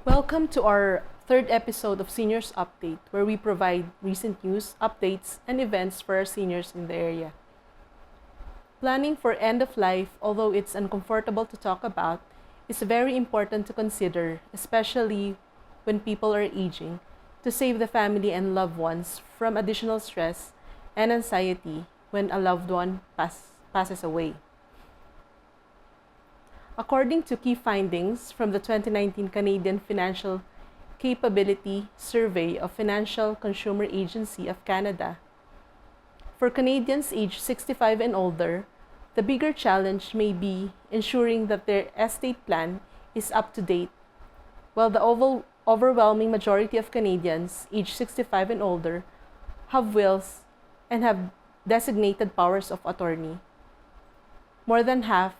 Welcome to our third episode of Seniors Update, where we provide recent news, updates, and events for our seniors in the area. Planning for end of life, although it's uncomfortable to talk about, is very important to consider, especially when people are aging, to save the family and loved ones from additional stress and anxiety when a loved one passes away. According to key findings from the 2019 Canadian Financial Capability Survey of Financial Consumer Agency of Canada, for Canadians aged 65 and older, the bigger challenge may be ensuring that their estate plan is up to date, while the overwhelming majority of Canadians aged 65 and older have wills and have designated powers of attorney. More than half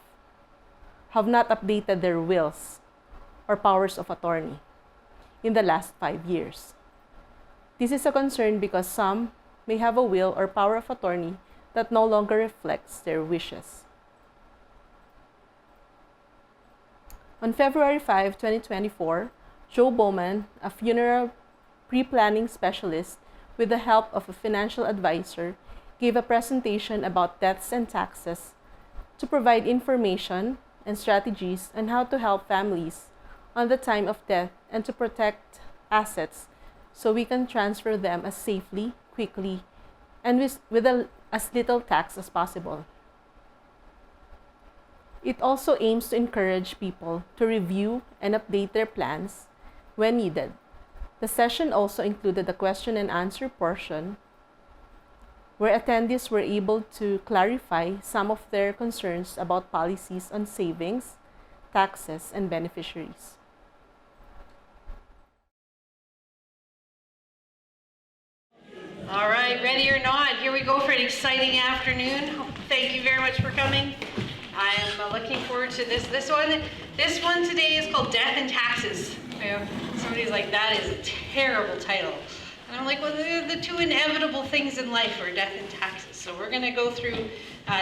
have not updated their wills or powers of attorney in the last 5 years. This is a concern because some may have a will or power of attorney that no longer reflects their wishes. On February 5, 2024, Joe Bauman, a funeral pre-planning specialist with the help of a financial advisor, gave a presentation about deaths and taxes to provide information and strategies on how to help families on the time of death and to protect assets so we can transfer them as safely, quickly, and with as little tax as possible. It also aims to encourage people to review and update their plans when needed. The session also included a question and answer portion where attendees were able to clarify some of their concerns about policies on savings, taxes, and beneficiaries. All right, ready or not, here we go for an exciting afternoon. Thank you very much for coming. I'm looking forward to this one. This one today is called Death and Taxes. Somebody's like, that is a terrible title. And I'm like, well, the two inevitable things in life are death and taxes. So we're going to go through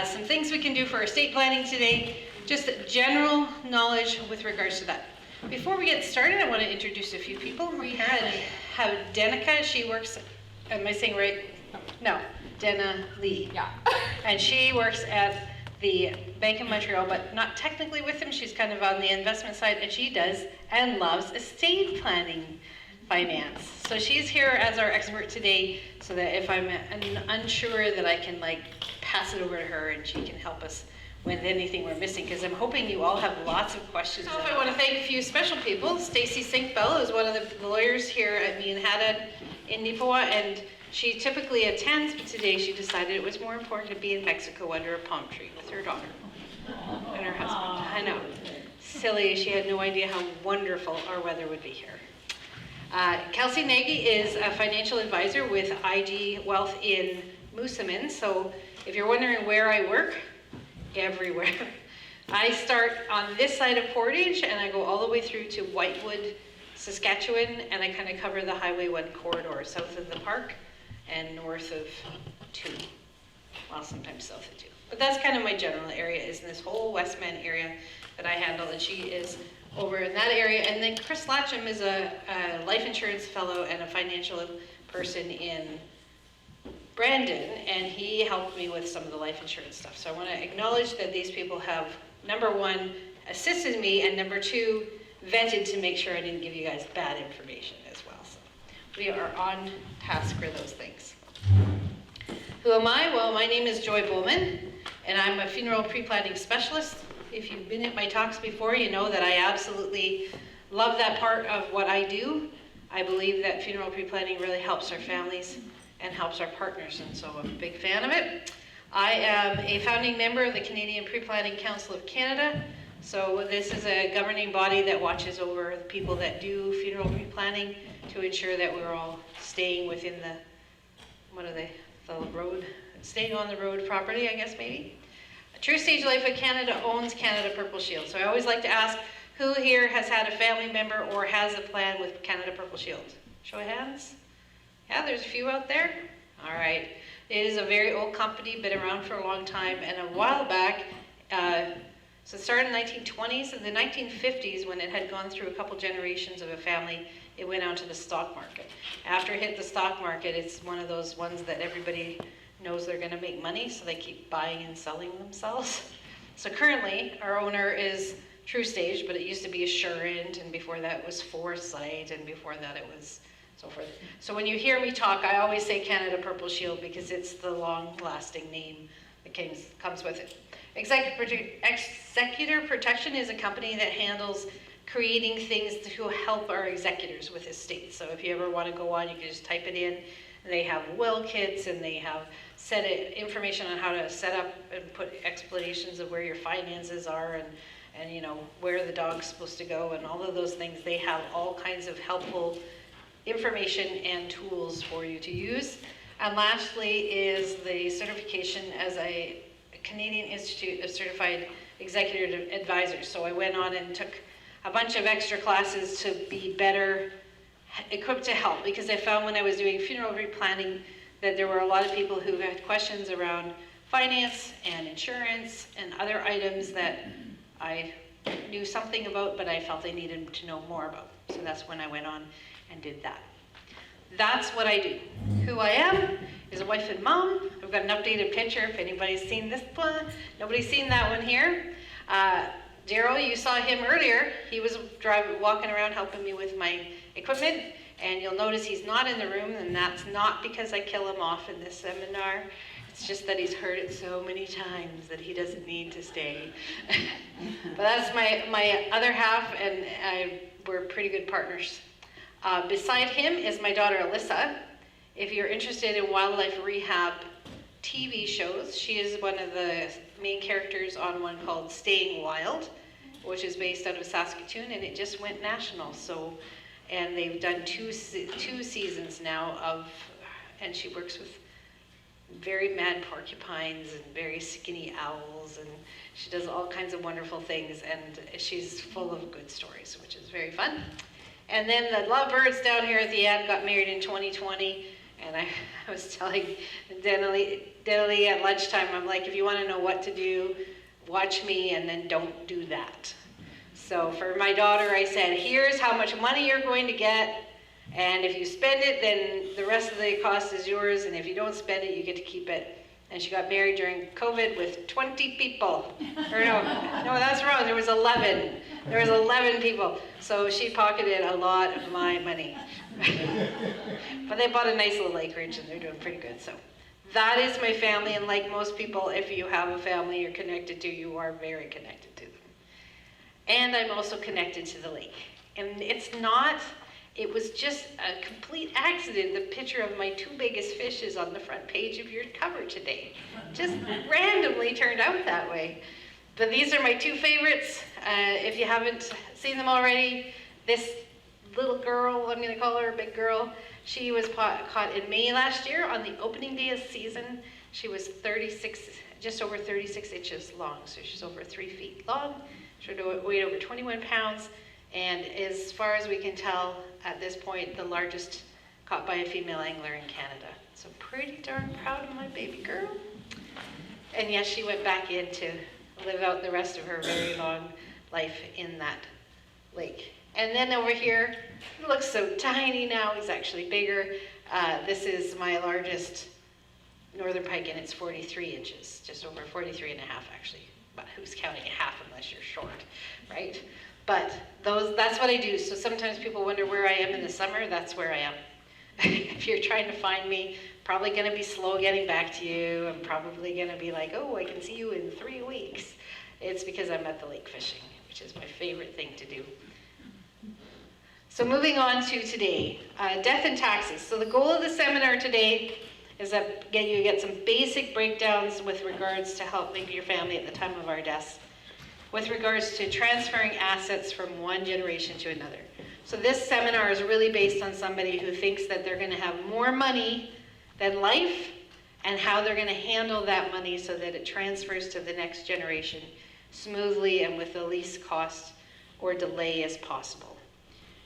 some things we can do for estate planning today, just general knowledge with regards to that. Before we get started, I want to introduce a few people. We have Denica. She works, am I saying right? No, Dena Lee. Yeah. And she works at the Bank of Montreal, but not technically with them. She's kind of on the investment side, and she does and loves estate planning finance. So she's here as our expert today, so that if I'm unsure, that I can pass it over to her and she can help us with anything we're missing, because I'm hoping you all have lots of questions. So I want to thank a few special people. Stacy Sinkbell is one of the lawyers here at me and Haddad in Neepawa, and she typically attends, but today she decided it was more important to be in Mexico under a palm tree with her daughter and her husband. I know. Silly, she had no idea how wonderful our weather would be here. Kelsey Nagy is a financial advisor with IG Wealth in Moosomin. So if you're wondering where I work, everywhere. I start on this side of Portage and I go all the way through to Whitewood, Saskatchewan, and I kind of cover the Highway 1 corridor, south of the park and north of 2. Well, sometimes south of 2. But that's kind of my general area, is in this whole Westman area that I handle, and she is over in that area. And then Chris Latcham is a life insurance fellow and a financial person in Brandon, and he helped me with some of the life insurance stuff. So I want to acknowledge that these people have, number one, assisted me, and number two, vetted to make sure I didn't give you guys bad information as well. So we are on task for those things. Who am I? Well, my name is Joy Bauman, and I'm a funeral pre-planning specialist. If you've been at my talks before, you know that I absolutely love that part of what I do. I believe that funeral pre-planning really helps our families and helps our partners, and so I'm a big fan of it. I am a founding member of the Canadian Pre-Planning Council of Canada. So this is a governing body that watches over the people that do funeral pre-planning to ensure that we're all staying within the road, staying on the road properly, I guess maybe. True Stage Life of Canada owns Canada Purple Shield. So I always like to ask, who here has had a family member or has a plan with Canada Purple Shield? Show of hands. Yeah, there's a few out there. All right. It is a very old company, been around for a long time, and a while back, So it started in the 1920s. In the 1950s, when it had gone through a couple generations of a family, it went out to the stock market. After it hit the stock market, it's one of those ones that everybody knows they're going to make money, so they keep buying and selling themselves. So currently, our owner is True Stage, but it used to be Assurant, and before that it was Foresight, and before that it was so forth. So when you hear me talk, I always say Canada Purple Shield because it's the long-lasting name that comes with it. Executor Protection is a company that handles creating things to help our executors with estates. So if you ever want to go on, you can just type it in. They have will kits, and they have information on how to set up and put explanations of where your finances are, and you know where the dog's supposed to go, and all of those things. They have all kinds of helpful information and tools for you to use. And lastly is the certification as a Canadian Institute of Certified Executive Advisors. So I went on and took a bunch of extra classes to be better equipped to help, because I found when I was doing funeral replanning that there were a lot of people who had questions around finance and insurance and other items that I knew something about, but I felt I needed to know more about. So that's when I went on and did that. That's what I do. Who I am is a wife and mom. I've got an updated picture if anybody's seen this one. Nobody's seen that one here. Daryl, you saw him earlier. He was walking around helping me with my equipment, and you'll notice he's not in the room, and that's not because I kill him off in this seminar. It's just that he's heard it so many times that he doesn't need to stay. But that's my other half, and we're pretty good partners. Beside him is my daughter Alyssa. If you're interested in wildlife rehab TV shows, she is one of the main characters on one called Staying Wild, which is based out of Saskatoon, and it just went national. So, and they've done two seasons now of, and she works with very mad porcupines and very skinny owls, and she does all kinds of wonderful things, and she's full of good stories, which is very fun. And then the lovebirds down here at the end got married in 2020, and I was telling Denali at lunchtime, I'm like, if you want to know what to do, watch me and then don't do that. So for my daughter, I said, here's how much money you're going to get, and if you spend it, then the rest of the cost is yours, and if you don't spend it, you get to keep it. And she got married during COVID with 20 people. Or no, that's wrong, there was 11. There was 11 people. So she pocketed a lot of my money. But they bought a nice little acreage, and they're doing pretty good. So that is my family, and like most people, if you have a family you're connected to, you are very connected to them. And I'm also connected to the lake. And it was just a complete accident. The picture of my two biggest fish is on the front page of your cover today. Just randomly turned out that way. But these are my two favorites. If you haven't seen them already, this little girl, I'm going to call her a big girl, she was caught in May last year on the opening day of season. She was just over 36 inches long, so she's over 3 feet long. She weighed over 21 pounds, and as far as we can tell at this point, the largest caught by a female angler in Canada. So pretty darn proud of my baby girl. And yes, she went back in to live out the rest of her very long life in that lake. And then over here, it looks so tiny now, he's actually bigger. This is my largest northern pike, and it's 43 inches, just over 43 and a half actually. But who's counting a half unless you're short, right? But that's what I do. So sometimes people wonder where I am in the summer, that's where I am. If you're trying to find me, probably gonna be slow getting back to you. I'm probably gonna be like, oh, I can see you in 3 weeks. It's because I'm at the lake fishing, which is my favorite thing to do. So moving on to today, death and taxes. So the goal of the seminar today is that you get some basic breakdowns with regards to help maybe your family at the time of our deaths, with regards to transferring assets from one generation to another. So this seminar is really based on somebody who thinks that they're going to have more money than life, and how they're going to handle that money so that it transfers to the next generation smoothly and with the least cost or delay as possible.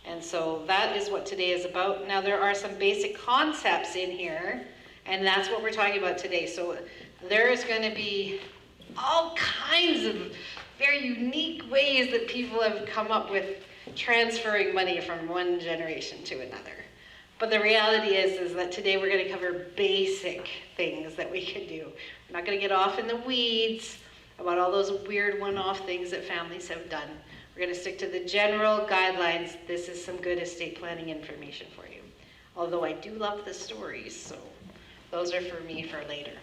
And so that is what today is about. Now there are some basic concepts in here, and that's what we're talking about today. So there is going to be all kinds of very unique ways that people have come up with transferring money from one generation to another. But the reality is that today we're going to cover basic things that we can do. We're not going to get off in the weeds about all those weird one-off things that families have done. We're going to stick to the general guidelines. This is some good estate planning information for you. Although I do love the stories, so those are for me for later.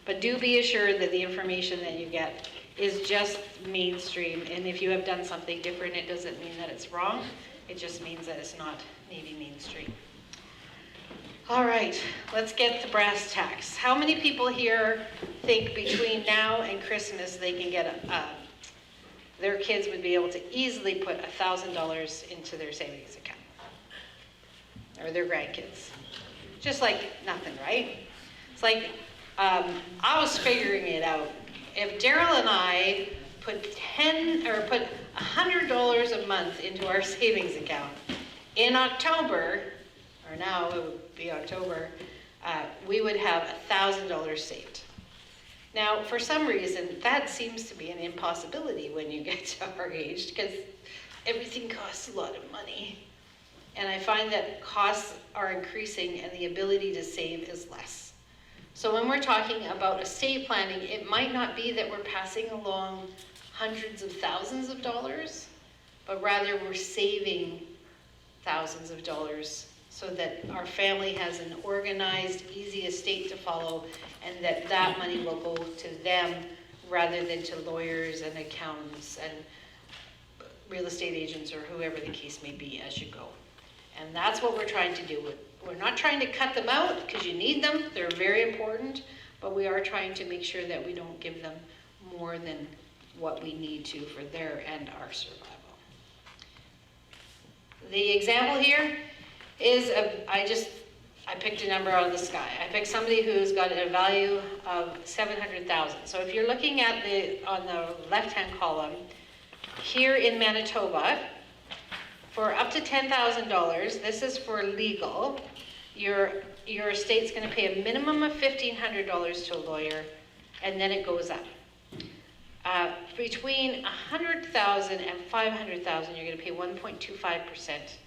But do be assured that the information that you get is just mainstream, and if you have done something different, it doesn't mean that it's wrong. It just means that it's not maybe mainstream. All right, let's get to brass tacks. How many people here think between now and Christmas they can get their kids would be able to easily put $1,000 into their savings account? Or their grandkids? Just like nothing, right? It's like, I was figuring it out. If Daryl and I put $100 a month into our savings account in October, or now it would be October, we would have $1,000 saved. Now, for some reason, that seems to be an impossibility when you get to our age, because everything costs a lot of money. And I find that costs are increasing and the ability to save is less. So when we're talking about estate planning, it might not be that we're passing along hundreds of thousands of dollars, but rather we're saving thousands of dollars so that our family has an organized, easy estate to follow, and that money will go to them rather than to lawyers and accountants and real estate agents or whoever the case may be as you go. And that's what we're trying to do. We're not trying to cut them out because you need them. They're very important, but we are trying to make sure that we don't give them more than what we need to for their and our survival. The example here is, I picked a number out of the sky. I picked somebody who's got a value of $700,000. So if you're looking at on the left-hand column, here in Manitoba, for up to $10,000, this is for legal, your estate's going to pay a minimum of $1,500 to a lawyer, and then it goes up. Between $100,000 and $500,000, you're going to pay 1.25%.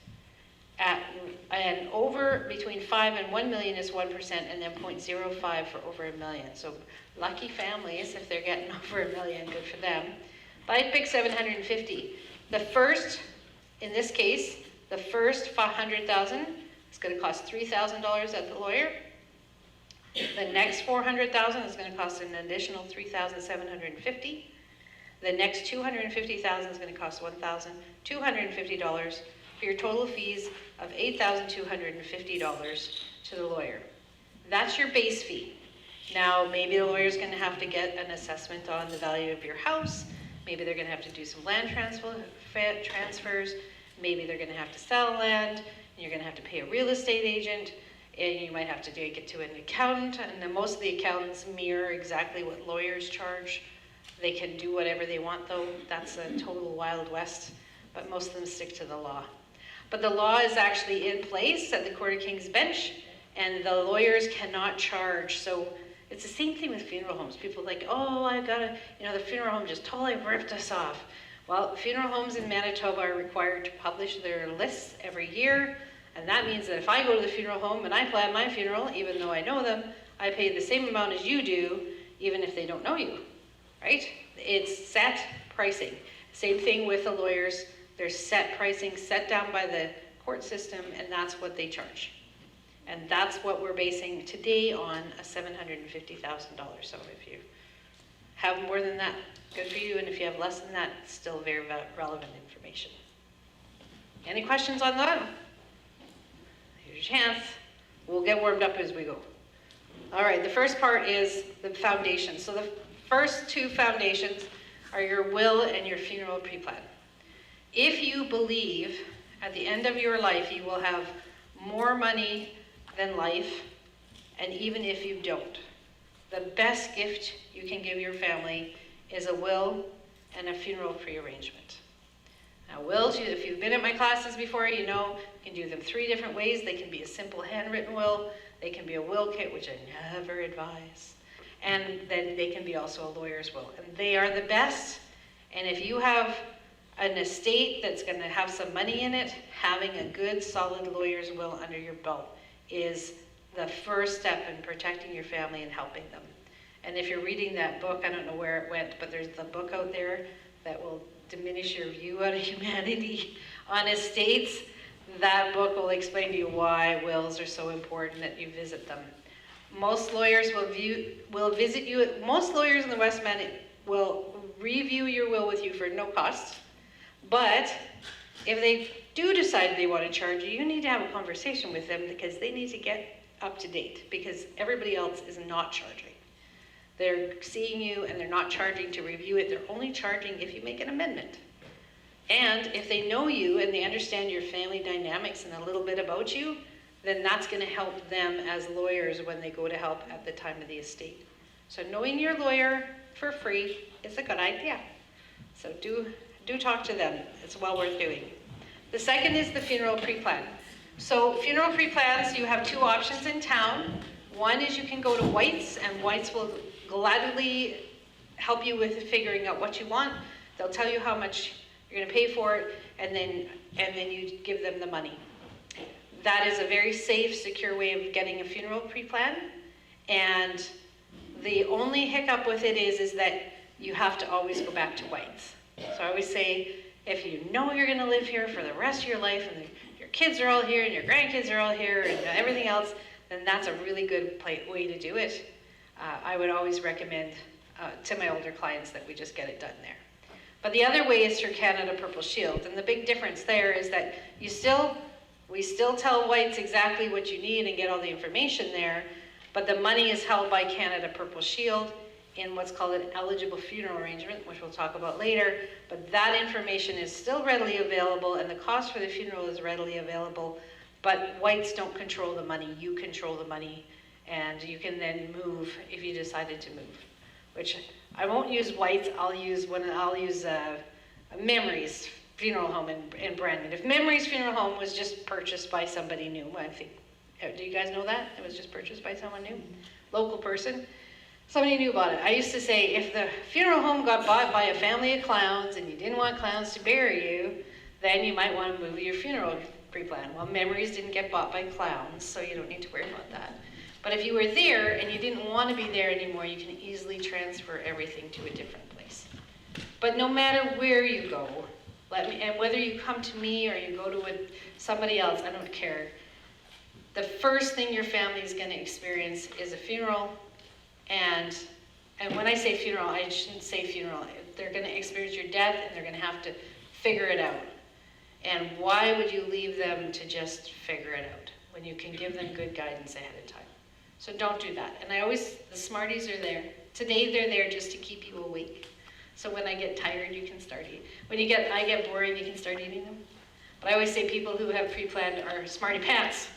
And over between 5 and 1 million is 1%, and then 0.05 for over $1 million. So lucky families, if they're getting over $1 million, good for them. But I'd pick 750. The first, in this case, the first 500,000 is going to cost $3,000 at the lawyer. The next 400,000 is going to cost an additional $3,750. The next 250,000 is going to cost $1,250 for your total fees of $8,250 to the lawyer. That's your base fee. Now, maybe the lawyer's going to have to get an assessment on the value of your house. Maybe they're going to have to do some land transfers. Maybe they're going to have to sell land, and you're going to have to pay a real estate agent, and you might have to take it to an accountant, and then most of the accountants mirror exactly what lawyers charge. They can do whatever they want, though. That's a total Wild West, but most of them stick to the law. But the law is actually in place at the Court of King's Bench, and the lawyers cannot charge. So it's the same thing with funeral homes. People are like, oh, I gotta, the funeral home just totally ripped us off. Well, funeral homes in Manitoba are required to publish their lists every year, and that means that if I go to the funeral home and I plan my funeral, even though I know them, I pay the same amount as you do, even if they don't know you, right? It's set pricing. Same thing with the lawyers. There's set pricing set down by the court system, and that's what they charge. And that's what we're basing today on a $750,000. So if you have more than that, good for you. And if you have less than that, it's still very relevant information. Any questions on that? Here's your chance. We'll get warmed up as we go. All right, the first part is the foundation. So the first two foundations are your will and your funeral pre-plan. If you believe at the end of your life you will have more money than life, and even if you don't, the best gift you can give your family is a will and a funeral pre-arrangement. Now, wills, if you've been at my classes before, you know you can do them 3 different ways. They can be a simple handwritten will, they can be a will kit, which I never advise, and then they can be also a lawyer's will. And they are the best, And if you have an estate that's going to have some money in it, having a good, solid lawyer's will under your belt is the first step in protecting your family and helping them. And if you're reading that book, I don't know where it went, but there's the book out there that will diminish your view out of humanity on estates. That book will explain to you why wills are so important that you visit them. Most lawyers will visit you. Most lawyers in the West Van will review your will with you for no cost. But if they do decide they want to charge you, you need to have a conversation with them because they need to get up to date because everybody else is not charging. They're seeing you and they're not charging to review it. They're only charging if you make an amendment. And if they know you and they understand your family dynamics and a little bit about you, then that's going to help them as lawyers when they go to help at the time of the estate. So knowing your lawyer for free is a good idea. So do talk to them. It's well worth doing. The second is the funeral pre-plan. So funeral pre-plans, you have two options in town. One is you can go to White's, and White's will gladly help you with figuring out what you want. They'll tell you how much you're going to pay for it, and then you give them the money. That is a very safe, secure way of getting a funeral pre-plan. And the only hiccup with it is that you have to always go back to White's. So I always say, if you know you're going to live here for the rest of your life, and your kids are all here, and your grandkids are all here, and everything else, then that's a really good way to do it. I would always recommend to my older clients that we just get it done there. But the other way is through Canada Purple Shield, and the big difference there is that we still tell White's exactly what you need and get all the information there, but the money is held by Canada Purple Shield in what's called an eligible funeral arrangement, which we'll talk about later, but that information is still readily available and the cost for the funeral is readily available, but White's don't control the money, you control the money, and you can then move if you decided to move, which I won't use White's, I'll use Memories Funeral Home in Brandon. If Memories Funeral Home was just purchased by somebody new, I think, do you guys know that? It was just purchased by someone new, local person. Somebody knew about it. I used to say, if the funeral home got bought by a family of clowns and you didn't want clowns to bury you, then you might want to move your funeral pre-plan. Well, Memories didn't get bought by clowns, so you don't need to worry about that. But if you were there and you didn't want to be there anymore, you can easily transfer everything to a different place. But no matter where you go, and whether you come to me or you go to somebody else, I don't care. The first thing your family is going to experience is a funeral. And when I say funeral, I shouldn't say funeral. They're going to experience your death, and they're going to have to figure it out. And why would you leave them to just figure it out when you can give them good guidance ahead of time? So don't do that. And the Smarties are there. Today they're there just to keep you awake. So when I get tired, you can start eating. When I get boring, you can start eating them. But I always say people who have pre-planned are smarty pants.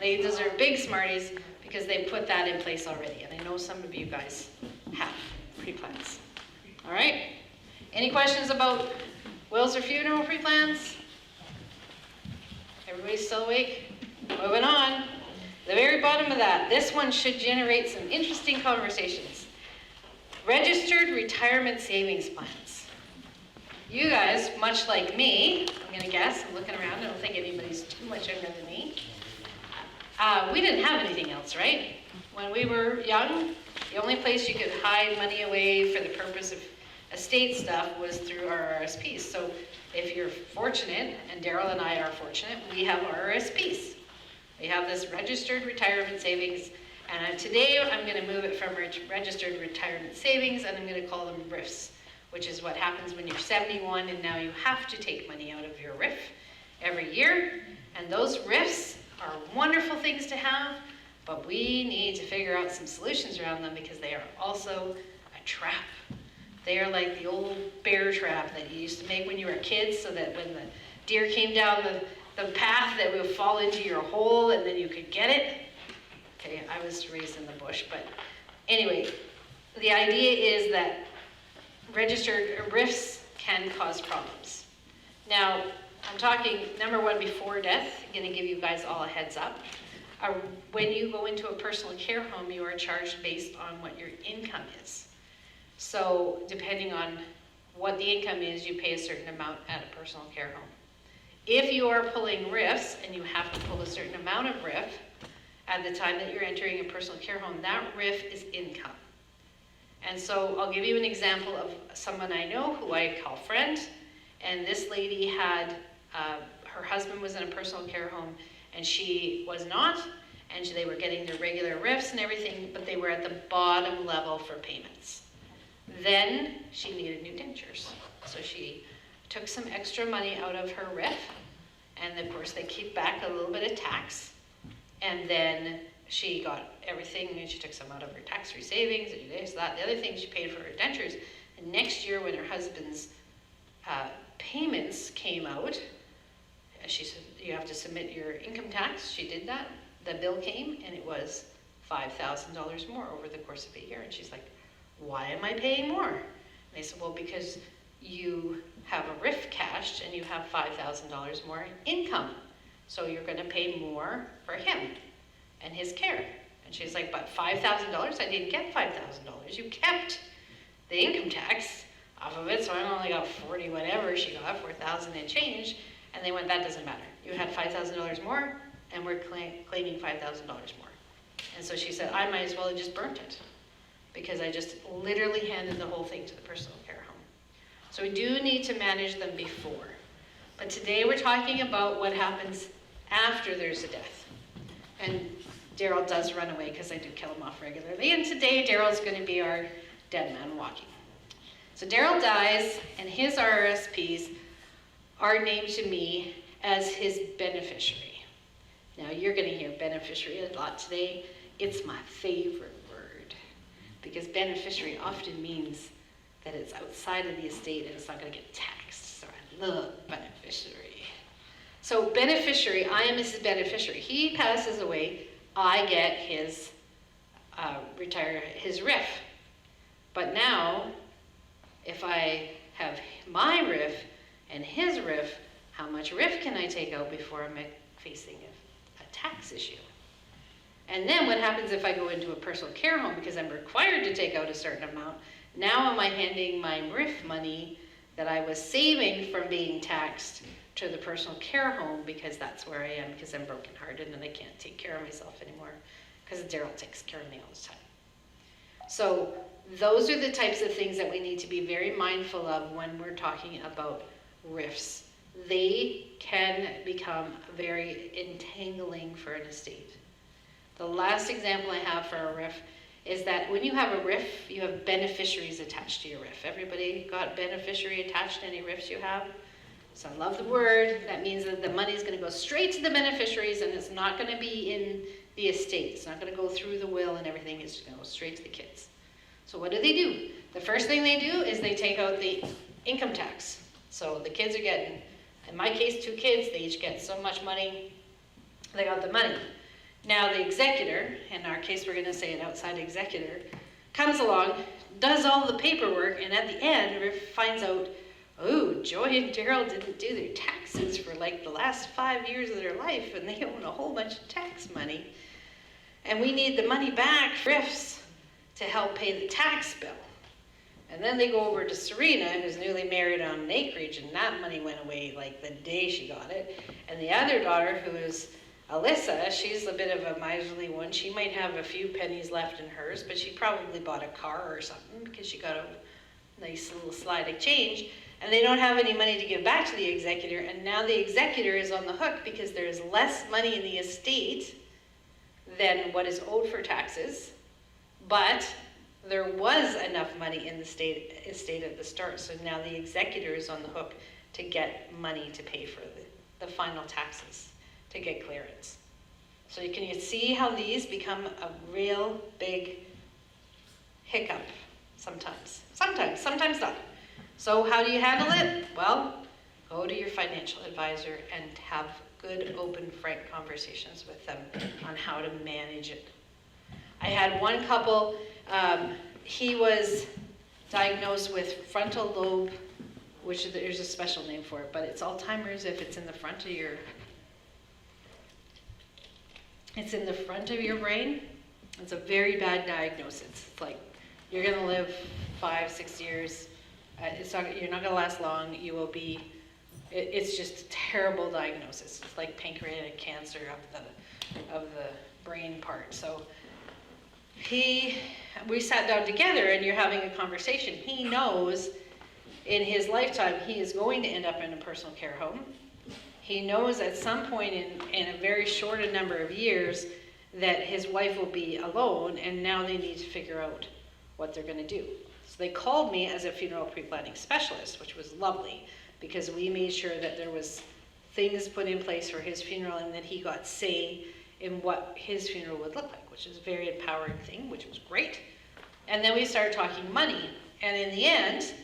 They deserve big Smarties because they put that in place already. And I know some of you guys have pre-plans. All right? Any questions about wills or funeral pre-plans? Everybody's still awake? Moving on. The very bottom of that, this one should generate some interesting conversations. Registered retirement savings plans. You guys, much like me, I'm going to guess, I'm looking around, I don't think anybody's too much younger than me. We didn't have anything else, right? When we were young, the only place you could hide money away for the purpose of estate stuff was through our RSPs. So if you're fortunate, and Daryl and I are fortunate, we have our RSPs. We have this registered retirement savings, and today I'm going to move it from registered retirement savings, and I'm going to call them RIFs, which is what happens when you're 71 and now you have to take money out of your RIF every year. And those RIFs are wonderful things to have, but we need to figure out some solutions around them because they are also a trap. They are like the old bear trap that you used to make when you were a kid, so that when the deer came down the path, that would fall into your hole and then you could get it. Okay, I was raised in the bush, but anyway, the idea is that registered RIFs can cause problems. Now, I'm talking, number one, before death. I'm going to give you guys all a heads up. When you go into a personal care home, you are charged based on what your income is. So depending on what the income is, you pay a certain amount at a personal care home. If you are pulling RIFs and you have to pull a certain amount of RIF at the time that you're entering a personal care home, that RIF is income. And so I'll give you an example of someone I know who I call friend, and this lady had, her husband was in a personal care home and she was not, and they were getting their regular RIFs and everything, but they were at the bottom level for payments. Then she needed new dentures. So she took some extra money out of her RIF, and of course they keep back a little bit of tax, and then she got everything, and she took some out of her tax-free savings, and this, that, the other thing she paid for her dentures. And next year when her husband's payments came out, she said, you have to submit your income tax. She did that. The bill came, and it was $5,000 more over the course of a year. And she's like, why am I paying more? And they said, well, because you have a RIF cashed, and you have $5,000 more income. So you're going to pay more for him and his care. And she's like, but $5,000? I didn't get $5,000. You kept the income tax off of it, so I only got 40 whatever. She got 4,000 and change. And they went, that doesn't matter. You had $5,000 more, and we're claiming $5,000 more. And so she said, I might as well have just burnt it, because I just literally handed the whole thing to the personal care home. So we do need to manage them before. But today we're talking about what happens after there's a death. And Daryl does run away because I do kill him off regularly. And today Daryl's going to be our dead man walking. So Daryl dies, and his RSPs are named to me as his beneficiary. Now you're going to hear beneficiary a lot today. It's my favorite word, because beneficiary often means that it's outside of the estate and it's not going to get taxed. So I love beneficiary. So beneficiary, I am his beneficiary. He passes away, I get his his RIF. But now, if I have my RIF and his RIF, how much RIF can I take out before I'm facing a tax issue? And then what happens if I go into a personal care home, because I'm required to take out a certain amount? Now am I handing my RIF money that I was saving from being taxed to the personal care home, because that's where I am, because I'm brokenhearted and I can't take care of myself anymore, because Daryl takes care of me all the time. So those are the types of things that we need to be very mindful of when we're talking about RIFs. They can become very entangling for an estate. The last example I have for a RIF is that when you have a RIF, you have beneficiaries attached to your RIF. Everybody got beneficiary attached to any RIFs you have? So I love the word. That means that the money is going to go straight to the beneficiaries, and it's not going to be in the estate. It's not going to go through the will and everything. It's just going to go straight to the kids. So what do? The first thing they do is they take out the income tax. So the kids are getting, in my case, 2 kids, they each get so much money, they got the money. Now the executor, in our case we're going to say an outside executor, comes along, does all the paperwork, and at the end finds out, oh, Joy and Daryl didn't do their taxes for like the last 5 years of their life, and they own a whole bunch of tax money. And we need the money back, RIFs, to help pay the tax bill. And then they go over to Serena, who's newly married on an acreage, and that money went away like the day she got it. And the other daughter, who is Alyssa, she's a bit of a miserly one. She might have a few pennies left in hers, but she probably bought a car or something because she got a nice little slide of change. And they don't have any money to give back to the executor, and now the executor is on the hook because there is less money in the estate than what is owed for taxes, but there was enough money in the estate at the start, so now the executor is on the hook to get money to pay for the final taxes, to get clearance. So can you see how these become a real big hiccup sometimes? Sometimes not. So how do you handle it? Well, go to your financial advisor and have good, open, frank conversations with them on how to manage it. I had one couple, he was diagnosed with frontal lobe, which there's a special name for it, but it's Alzheimer's if it's in the front of your, brain. It's a very bad diagnosis. It's like you're gonna live 5-6 years. You're not going to last long. You will be. It's just a terrible diagnosis. It's like pancreatic cancer of the brain part. So we sat down together, and you're having a conversation. He knows in his lifetime he is going to end up in a personal care home. He knows at some point in a very short a number of years that his wife will be alone, and now they need to figure out what they're going to do. So they called me as a funeral pre-planning specialist, which was lovely, because we made sure that there was things put in place for his funeral, and that he got say in what his funeral would look like, which is a very empowering thing, which was great. And then we started talking money. And in the end,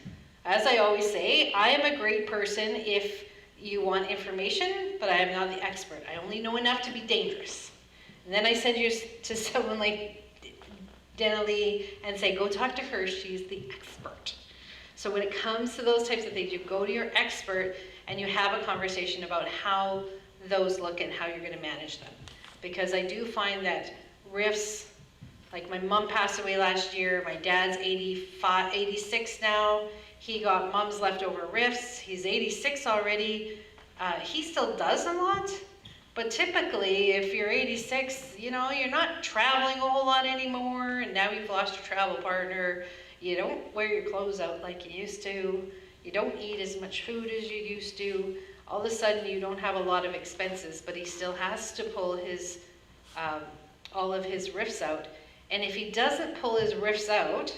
as I always say, I am a great person if you want information, but I am not the expert. I only know enough to be dangerous. And then I send you to someone like Denali and say, go talk to her, she's the expert. So when it comes to those types of things, you go to your expert and you have a conversation about how those look and how you're going to manage them. Because I do find that RIFs, like my mom passed away last year, my dad's 86 now, he got mom's leftover RIFs, he's 86 already, he still does a lot, but typically if you're 86, you're not traveling a whole lot anymore, and now you've lost your travel partner, you don't wear your clothes out like you used to, you don't eat as much food as you used to, all of a sudden you don't have a lot of expenses, but he still has to pull his all of his RIFs out. And if he doesn't pull his RIFs out,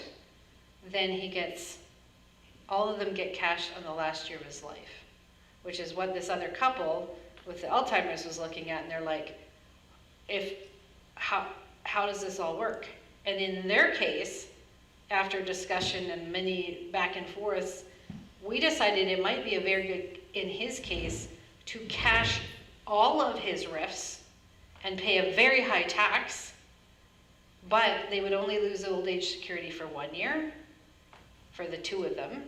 then all of them get cashed on the last year of his life, which is what this other couple with the Alzheimer's was looking at, and they're like, how does this all work? And in their case, after discussion and many back and forths, we decided it might be a very good, in his case, to cash all of his RIFs and pay a very high tax, but they would only lose old age security for 1 year for the two of them.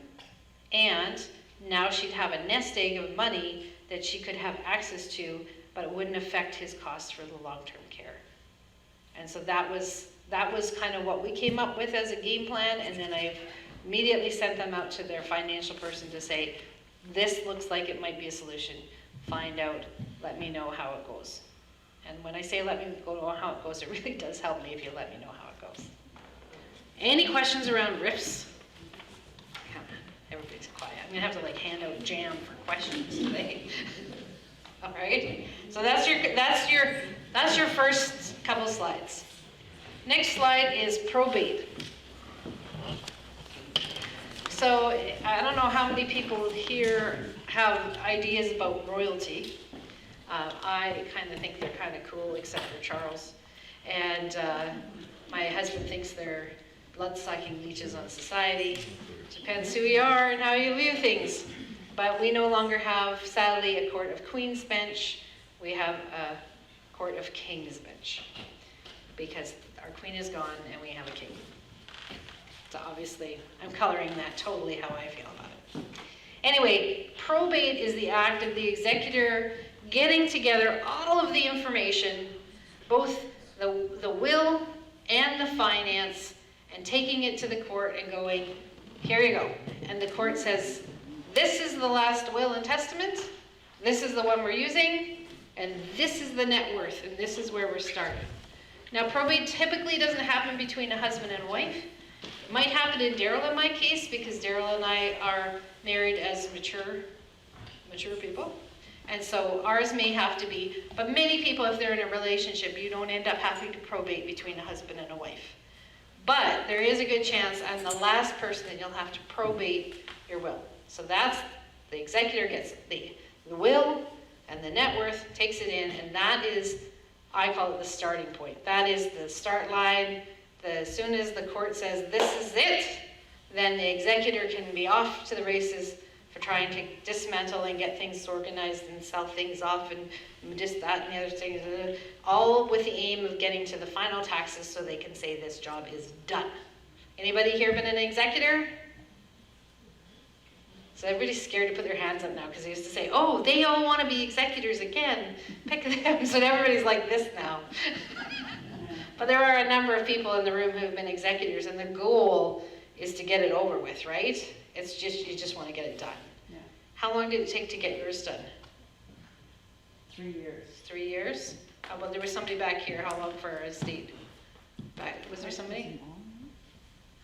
And now she'd have a nest egg of money that she could have access to, but it wouldn't affect his costs for the long-term care. And so that was kind of what we came up with as a game plan, and then I immediately sent them out to their financial person to say, this looks like it might be a solution. Find out, let me know how it goes. And when I say let me know how it goes, it really does help me if you let me know how it goes. Any questions around RIFs? Come on, everybody's quiet. I'm gonna have to hand out jam for questions today. All right, so that's your first couple slides. Next slide is probate. So I don't know how many people here have ideas about royalty. I kind of think they're kind of cool, except for Charles. And my husband thinks they're blood-sucking leeches on society. Depends who you are and how you view things. But we no longer have, sadly, a court of Queen's Bench. We have a court of King's Bench, because our queen is gone and we have a king. So obviously, I'm coloring that totally how I feel about it. Anyway, probate is the act of the executor getting together all of the information, both the will and the finance, and taking it to the court and going, here you go. And the court says, this is the last will and testament, this is the one we're using, and this is the net worth, and this is where we're starting. Now, probate typically doesn't happen between a husband and wife. It might happen in Daryl in my case, because Daryl and I are married as mature people. And so ours may have to be, but many people, if they're in a relationship, you don't end up having to probate between a husband and a wife. But there is a good chance I'm the last person that you'll have to probate your will. So that's, the executor gets the will and the net worth, takes it in, and that is, I call it the starting point. That is the start line. As soon as the court says, this is it, then the executor can be off to the races for trying to dismantle and get things organized and sell things off and just that and the other things, all with the aim of getting to the final taxes so they can say this job is done. Anybody here been an executor? So everybody's scared to put their hands up now because they used to say, oh, they all want to be executors again. Pick them. So everybody's like this now. But there are a number of people in the room who have been executors, and the goal is to get it over with, right? It's just, you just want to get it done. Yeah. How long did it take to get yours done? 3 years. 3 years? How about, there was somebody back here, how long for our estate? Was there somebody?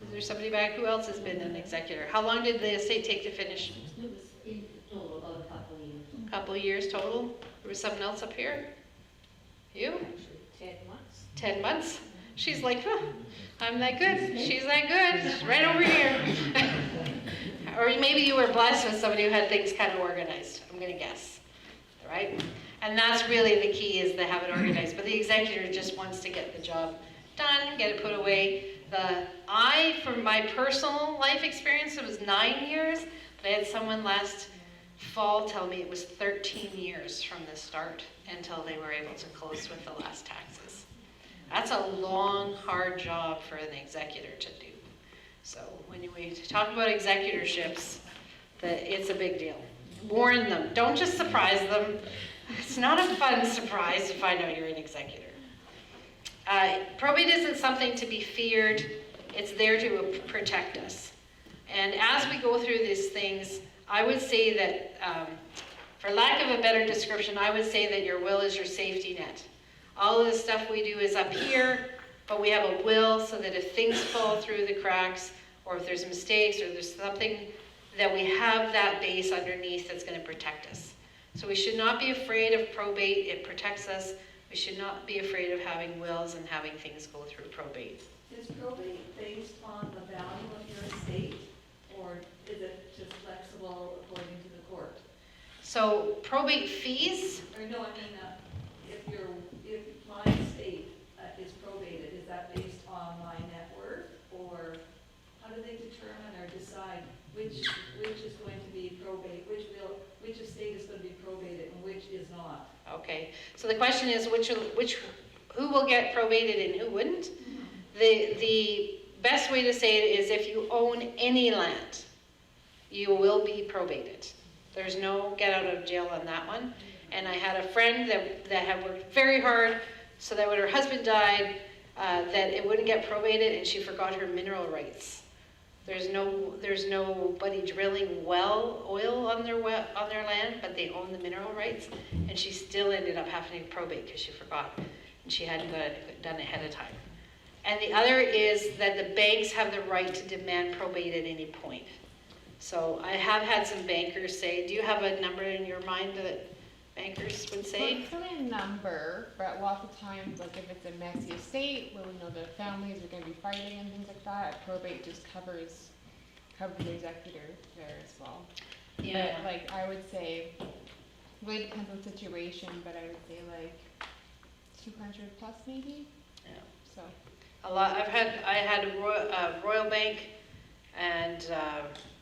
Was there somebody back? Who else has been an executor? How long did the estate take to finish? It was in total about a couple of years. Couple of years total? There was someone else up here? You? Actually, 10 months. 10 months? She's like, huh, I'm that good. She's that good. She's right over here. Or maybe you were blessed with somebody who had things kind of organized, I'm going to guess. Right? And that's really the key, is to have it organized. But the executor just wants to get the job done, get it put away. From my personal life experience, it was 9 years. But I had someone last fall tell me it was 13 years from the start until they were able to close with the last taxes. That's a long, hard job for an executor to do. So when we talk about executorships, it's a big deal. Warn them. Don't just surprise them. It's not a fun surprise to find out you're an executor. Probate isn't something to be feared. It's there to protect us. And as we go through these things, I would say that, for lack of a better description, I would say that your will is your safety net. All of the stuff we do is up here, but we have a will so that if things fall through the cracks, or if there's mistakes, or there's something, that we have that base underneath that's going to protect us. So we should not be afraid of probate. It protects us. We should not be afraid of having wills and having things go through probate. Is probate based on the value of your estate, or is it just flexible according to the court? So probate fees, Or no, I mean, if my estate is probated, is that based on my net worth, or how do they determine or decide which is going to be probate, which estate is going to be probated and which is not? okay. So the question is who will get probated and who wouldn't? The best way to say it is, if you own any land, you will be probated. There's no get out of jail on that one. And I had a friend that had worked very hard so that when her husband died, that it wouldn't get probated, and she forgot her mineral rights. There's nobody drilling oil on their land, but they own the mineral rights, and she still ended up having to probate because she forgot, and she hadn't got it done ahead of time. And the other is that the banks have the right to demand probate at any point. So I have had some bankers say, do you have a number in your mind that bankers would say? Well, it's not a number, but lots of times, like if it's a messy estate where we know the families are going to be fighting and things like that, probate just covers the executor there as well. Yeah. But like I would say, really depends on the situation, but I would say like 200 plus maybe. Yeah. So. A lot. I had a Royal Bank and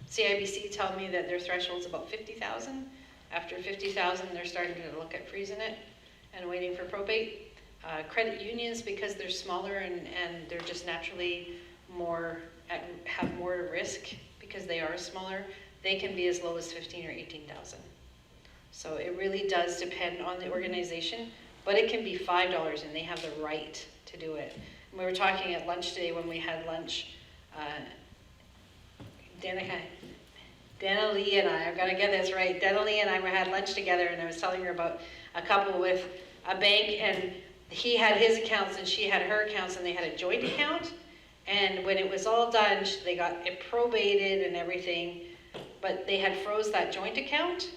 CIBC tell me that their threshold's about 50,000. After 50,000, they're starting to look at freezing it and waiting for probate. Credit unions, because they're smaller and they're just naturally have more risk because they are smaller, they can be as low as 15 or 18,000. So it really does depend on the organization, but it can be $5 and they have the right to do it. And we were talking at lunch today when we had lunch. Dana Lee and I, I've got to get this right. Dana Lee and I had lunch together, and I was telling her about a couple with a bank, and he had his accounts and she had her accounts, and they had a joint account. And when it was all done, they got it probated and everything, but they had froze that joint account,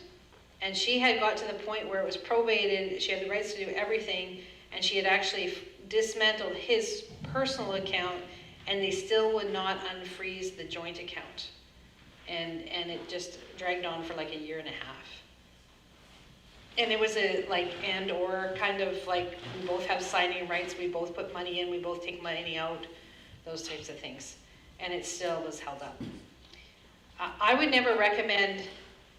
and she had got to the point where it was probated. She had the rights to do everything, and she had actually dismantled his personal account, and they still would not unfreeze the joint account. And it just dragged on for like a year and a half. And it was or kind of like, we both have signing rights, we both put money in, we both take money out, those types of things. And it still was held up. I would never recommend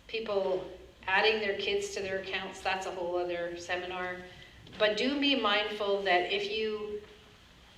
people adding their kids to their accounts. That's a whole other seminar. But do be mindful that if you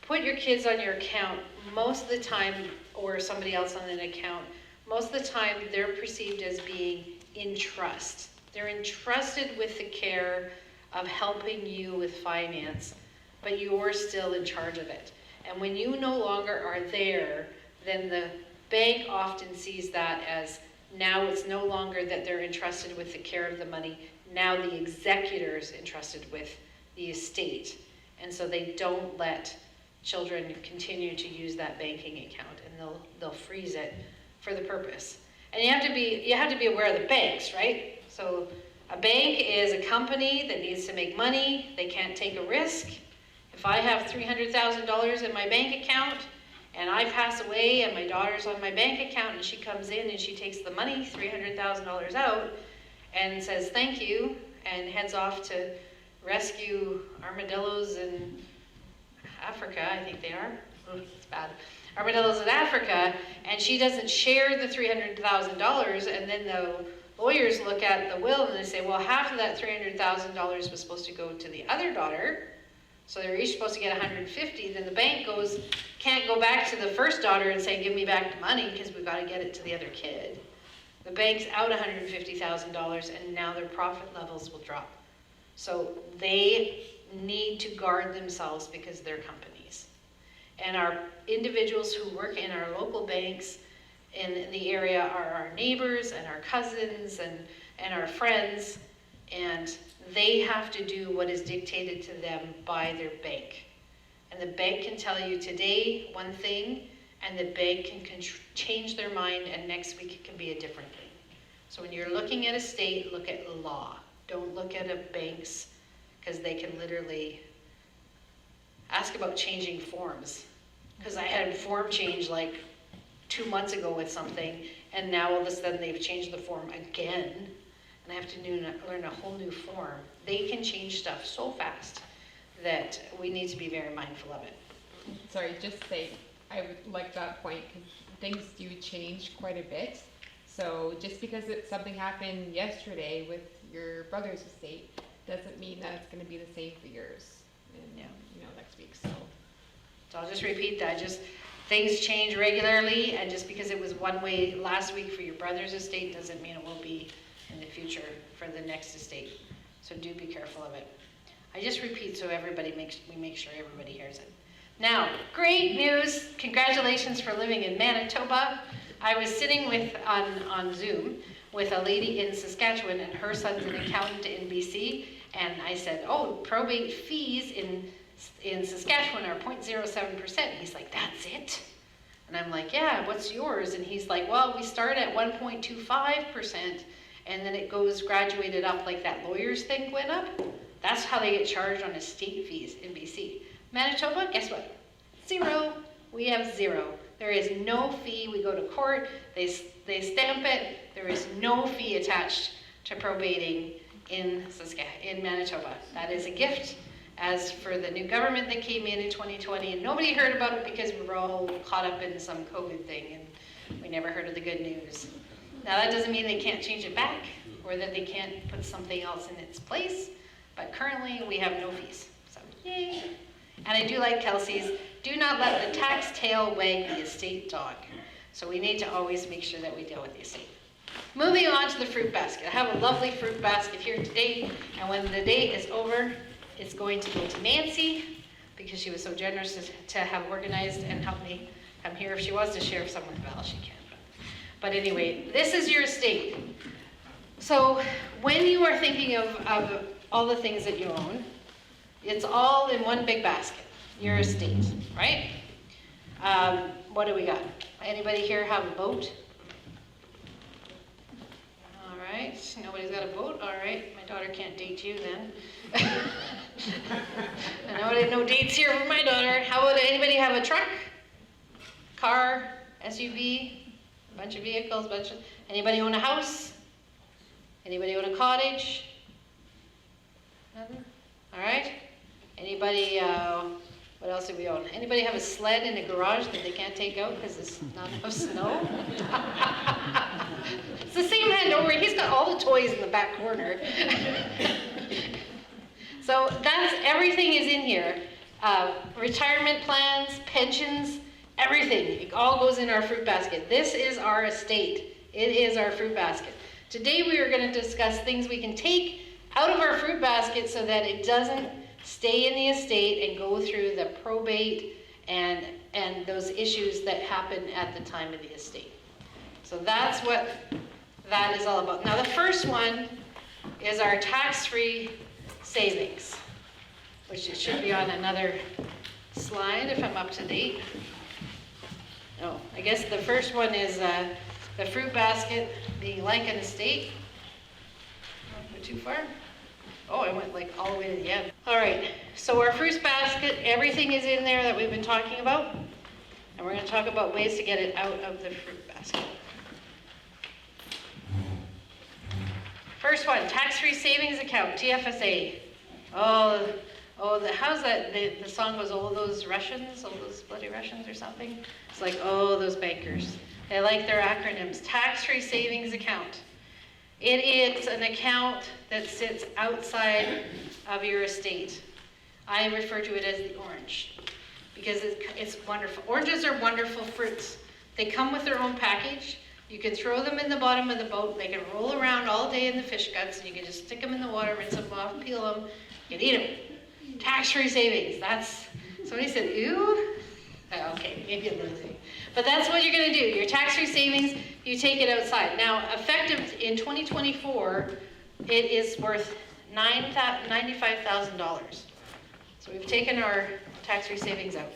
put your kids on your account, most of the time, or somebody else on an account, most of the time they're perceived as being in trust. They're entrusted with the care of helping you with finance, but you're still in charge of it. And when you no longer are there, then bank often sees that as now it's no longer that they're entrusted with the care of the money, now the executor is entrusted with the estate. And so they don't let children continue to use that banking account, and they'll freeze it for the purpose. And you have to be aware of the banks, right? So a bank is a company that needs to make money. They can't take a risk. If I have $300,000 in my bank account and I pass away and my daughter's on my bank account and she comes in and she takes the money, $300,000 out, and says thank you and heads off to rescue armadillos in Africa, I think they are. It's bad. Armadillos in Africa, and she doesn't share the $300,000, and then the lawyers look at the will and they say, well, half of that $300,000 was supposed to go to the other daughter, so they were each supposed to get $150,000. Then the bank can't go back to the first daughter and say, give me back the money because we've got to get it to the other kid. The bank's out $150,000, and now their profit levels will drop. So they need to guard themselves because they're companies. And our individuals who work in our local banks in the area are our neighbors and our cousins and our friends, and they have to do what is dictated to them by their bank. And the bank can tell you today one thing, and the bank can change their mind, and next week it can be a different thing. So when you're looking at a state, look at law. Don't look at a bank's, because they can literally ask about changing forms. Because I had a form change like 2 months ago with something, and now all of a sudden they've changed the form again, and I have to learn a whole new form. They can change stuff so fast that we need to be very mindful of it. Sorry, just say, I would like that point, because things do change quite a bit. So just because something happened yesterday with your brother's estate doesn't mean that it's going to be the same for yours in, next week. So I'll just repeat that. Just things change regularly, and just because it was one way last week for your brother's estate doesn't mean it will be in the future for the next estate. So do be careful of it. I just repeat so we make sure everybody hears it. Now, great news. Congratulations for living in Manitoba. I was sitting on Zoom with a lady in Saskatchewan, and her son's an accountant in BC, and I said, oh, probate fees in Saskatchewan are 0.07%. He's like, that's it? And I'm like, yeah, what's yours? And he's like, well, we start at 1.25%, and then it goes graduated up like that lawyer's thing went up. That's how they get charged on estate fees in BC. Manitoba, guess what? 0. We have 0. There is no fee. We go to court, they stamp it. There is no fee attached to probating in Manitoba. That is a gift. As for the new government that came in 2020, and nobody heard about it because we were all caught up in some COVID thing, and we never heard of the good news. Now that doesn't mean they can't change it back, or that they can't put something else in its place, but currently we have no fees, so yay. And I do like Kelsey's, do not let the tax tail wag the estate dog. So we need to always make sure that we deal with the estate. Moving on to the fruit basket. I have a lovely fruit basket here today, and when the day is over, it's going to go to Nancy, because she was so generous to have organized and helped me come here. If she wants to share some with Val, she can. But anyway, this is your estate. So when you are thinking of all the things that you own, it's all in one big basket, your estate, right? What do we got? Anybody here have a boat? All right, nobody's got a boat? All right, my daughter can't date you then. No dates here for my daughter. How about anybody have a truck? Car, SUV, a bunch of vehicles, anybody own a house? Anybody own a cottage? Nothing? All right. Anybody, what else do we own? Anybody have a sled in a garage that they can't take out because there's not enough snow? It's the same man, don't worry, he's got all the toys in the back corner. So everything is in here. Retirement plans, pensions, everything. It all goes in our fruit basket. This is our estate. It is our fruit basket. Today we are going to discuss things we can take out of our fruit basket so that it doesn't stay in the estate and go through the probate and and those issues that happen at the time of the estate. So that's what that is all about. Now the first one is our tax-free savings, which it should be on another slide if I'm up to date. Oh, I guess the first one is the fruit basket being like an estate. Don't go too far. Oh, I went like all the way to the end. All right, so our fruit basket, everything is in there that we've been talking about. And we're going to talk about ways to get it out of the fruit basket. First one, tax-free savings account, TFSA. How's that? The song goes, oh, those Russians, oh, those bloody Russians or something. It's like, oh, those bankers. They like their acronyms. Tax-free savings account. It is an account that sits outside of your estate. I refer to it as the orange because it's wonderful. Oranges are wonderful fruits. They come with their own package. You can throw them in the bottom of the boat. They can roll around all day in the fish guts, and you can just stick them in the water, rinse them off, peel them, you can eat them. Tax-free savings. That's, somebody said, ew? Okay, maybe a little thing. But that's what you're going to do. Your tax-free savings, you take it outside. Now, effective in 2024, it is worth $95,000. So we've taken our tax-free savings out.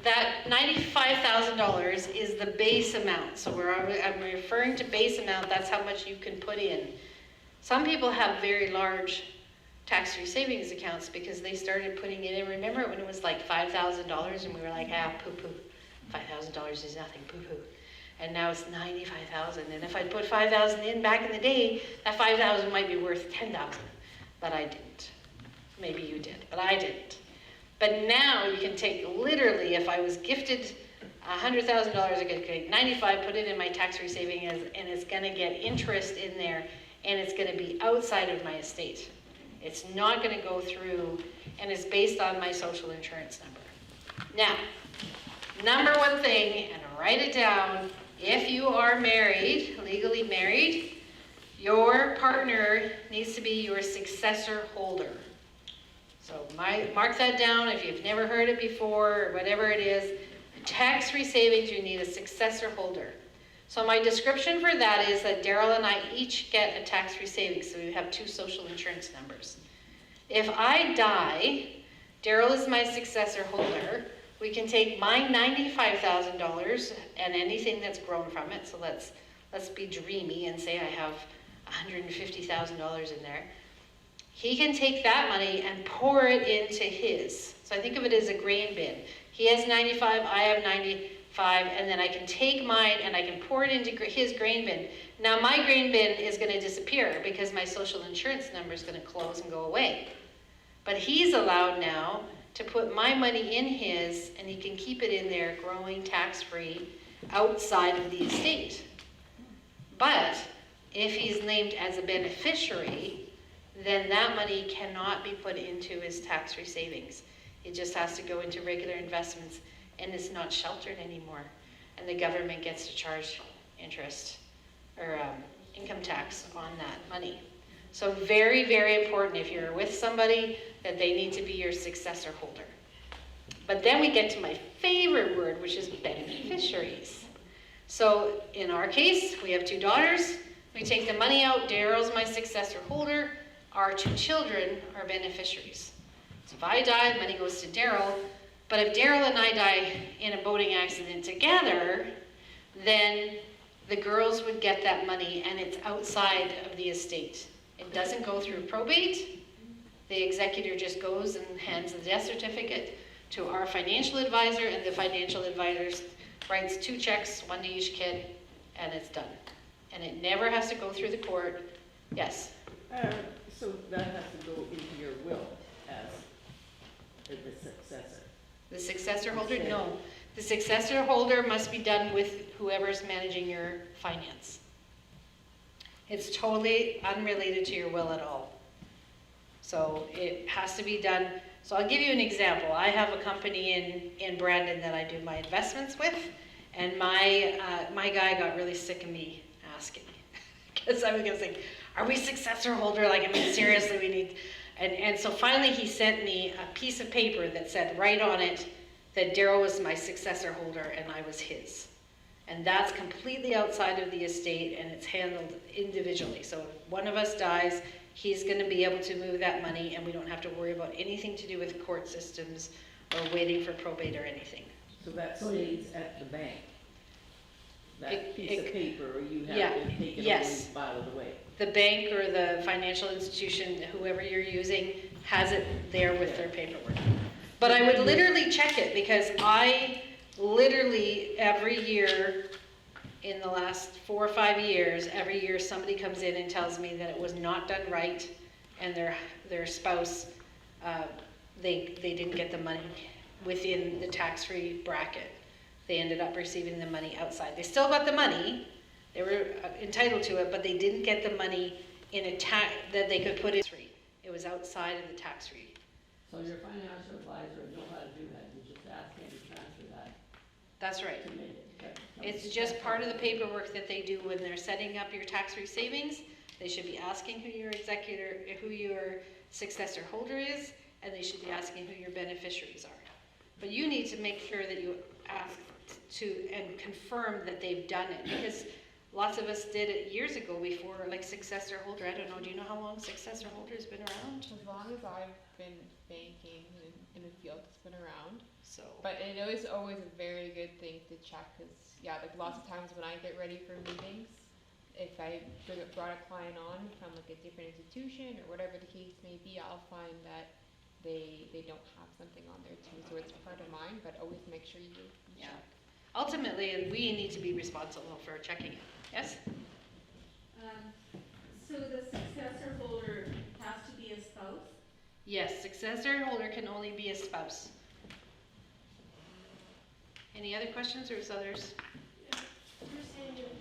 That $95,000 is the base amount. So I'm referring to base amount. That's how much you can put in. Some people have very large tax-free savings accounts because they started putting it in. Remember when it was like $5,000 and we were like, poo-poo. $5,000 is nothing, poo-poo. And now it's $95,000. And if I put $5,000 in back in the day, that $5,000 might be worth $10,000. But I didn't. Maybe you did, but I didn't. But now you can take literally, if I was gifted $100,000, I could take 95, put it in my tax-free savings, and it's going to get interest in there, and it's going to be outside of my estate. It's not going to go through, and it's based on my social insurance number. Now, number one thing, and write it down, if you are married, legally married, your partner needs to be your successor holder. So mark that down if you've never heard it before or whatever it is. Tax-free savings, you need a successor holder. So my description for that is that Daryl and I each get a tax-free savings, so we have 2 social insurance numbers. If I die, Daryl is my successor holder. We can take my $95,000 and anything that's grown from it. So let's be dreamy and say I have $150,000 in there. He can take that money and pour it into his. So I think of it as a grain bin. He has 95, I have 95, and then I can take mine and I can pour it into his grain bin. Now my grain bin is going to disappear because my social insurance number is going to close and go away. But he's allowed now to put my money in his, and he can keep it in there growing tax-free outside of the estate. But if he's named as a beneficiary, then that money cannot be put into his tax-free savings. It just has to go into regular investments, and it's not sheltered anymore. And the government gets to charge interest or income tax on that money. So very, very important if you're with somebody that they need to be your successor holder. But then we get to my favorite word, which is beneficiaries. So in our case, we have 2 daughters. We take the money out. Daryl's my successor holder. Our 2 children are beneficiaries. So if I die, the money goes to Daryl. But if Daryl and I die in a boating accident together, then the girls would get that money, and it's outside of the estate. It doesn't go through probate. The executor just goes and hands the death certificate to our financial advisor, and the financial advisor writes 2 checks, 1 to each kid, and it's done. And it never has to go through the court. Yes? So that has to go into your will as the successor. The successor holder? No. The successor holder must be done with whoever's managing your finance. It's totally unrelated to your will at all. So it has to be done. So I'll give you an example. I have a company in Brandon that I do my investments with, and my guy got really sick of me asking. Because I was going to say, are we successor holder? Like, I mean, seriously, we need... And so finally he sent me a piece of paper that said right on it that Daryl was my successor holder and I was his. And that's completely outside of the estate and it's handled individually. So if one of us dies, he's gonna be able to move that money and we don't have to worry about anything to do with court systems or waiting for probate or anything. So that stays at the bank? That piece of paper, or you yeah, have to take it away yes. and file it away? The bank or the financial institution, whoever you're using, has it there with their paperwork. But I would literally check it because I literally every year in the last 4 or 5 years, every year somebody comes in and tells me that it was not done right and their spouse, they didn't get the money within the tax-free bracket. They ended up receiving the money outside. They still got the money, they were entitled to it, but they didn't get the money in a tax that they could put in tax-free. It was outside of the tax-free. So your financial advisor would know how to do that, you just ask him to transfer that That's right. to me. Okay. It's just part of the paperwork that they do when they're setting up your tax-free savings. They should be asking who your executor, who your successor holder is, and they should be asking who your beneficiaries are. But you need to make sure that you ask to and confirm that they've done it, because lots of us did it years ago before, like successor holder. I don't know, do you know how long successor holder's been around? As long as I've been banking in the field, it's been around. So, But it is always a very good thing to check, because yeah, like lots of times when I get ready for meetings, if I brought a client on from like a different institution or whatever the case may be, I'll find that they don't have something on there too. So it's part of mine, but always make sure you yeah. check. Ultimately, we need to be responsible for checking it. Yes? So the successor holder has to be a spouse? Yes, successor holder can only be a spouse. Any other questions or is others? You're saying that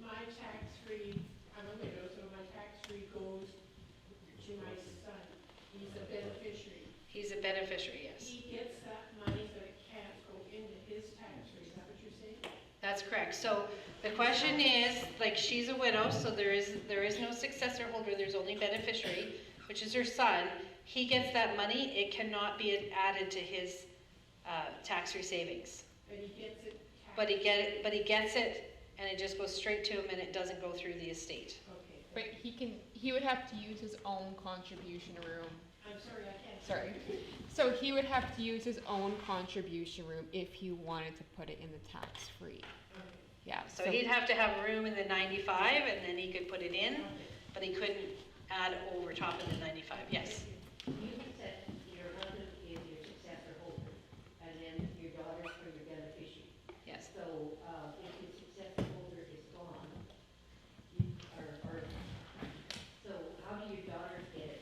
my tax-free, I'm a widow, so my tax-free goes to my son. He's a beneficiary. He's a beneficiary, yes. He gets that money, but it can't go into his tax-free. Is that what you're saying? That's correct. So the question is, like, she's a widow, so there is no successor holder, there's only beneficiary, which is her son. He gets that money, it cannot be added to his tax-free savings. But he gets it But he gets it, and it just goes straight to him, and it doesn't go through the estate. Okay. But he would have to use his own contribution room. I'm sorry, I can't. Sorry. So he would have to use his own contribution room if he wanted to put it in the tax-free. Yeah. So he'd have to have room in the 95, and then he could put it in, but he couldn't add over top of the 95. Yes. You said your husband is your successor holder, and then your daughters are your beneficiary. Yes. So, if your successor holder is gone, so how do your daughters get it,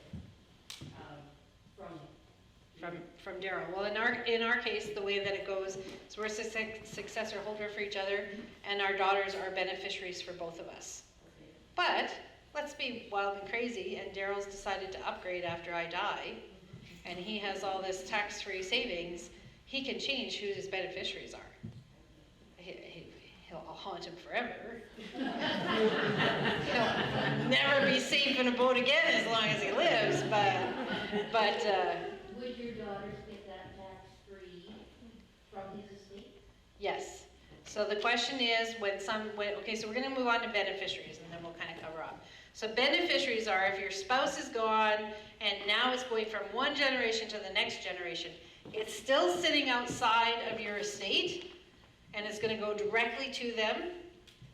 From Daryl. Well, in our case, the way that it goes is we're successor holder for each other, and our daughters are beneficiaries for both of us. okay. But let's be wild and crazy, and Daryl's decided to upgrade after I die, and he has all this tax-free savings. He can change who his beneficiaries are. I'll haunt him forever. He'll never be safe in a boat again as long as he lives. But Would your daughters get that tax-free from his estate? yes. So the question is, okay, so we're going to move on to beneficiaries, and then we'll kind of cover up. So beneficiaries are if your spouse is gone, and now it's going from one generation to the next generation. It's still sitting outside of your estate, and it's going to go directly to them.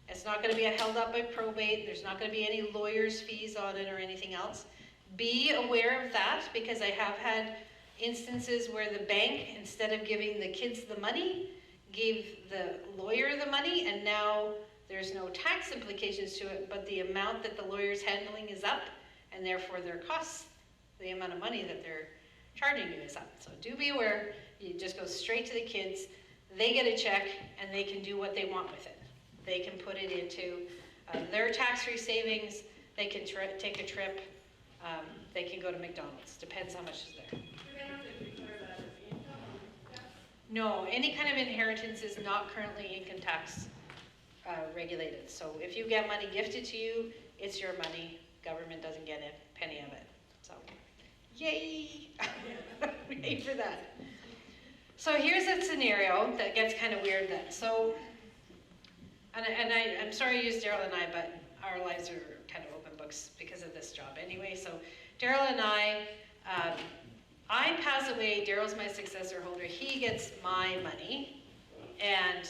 It's not going to be held up by probate. There's not going to be any lawyer's fees on it or anything else. Be aware of that, because I have had instances where the bank, instead of giving the kids the money, gave the lawyer the money, and now there's no tax implications to it, but the amount that the lawyer's handling is up, and therefore their costs, the amount of money that they're charging you is up. So do be aware. You just go straight to the kids. They get a check, and they can do what they want with it. They can put it into their tax-free savings. They can take a trip. They can go to McDonald's. Depends how much is there. Do they have to declare that as income? No, any kind of inheritance is not currently income tax regulated. So if you get money gifted to you, it's your money. Government doesn't get a penny of it. So Yay! Yay for that. So here's a scenario that gets kind of weird then. So, I'm sorry I used Daryl and I, but our lives are kind of open books because of this job anyway. So Daryl and I pass away, Daryl's my successor holder, he gets my money, and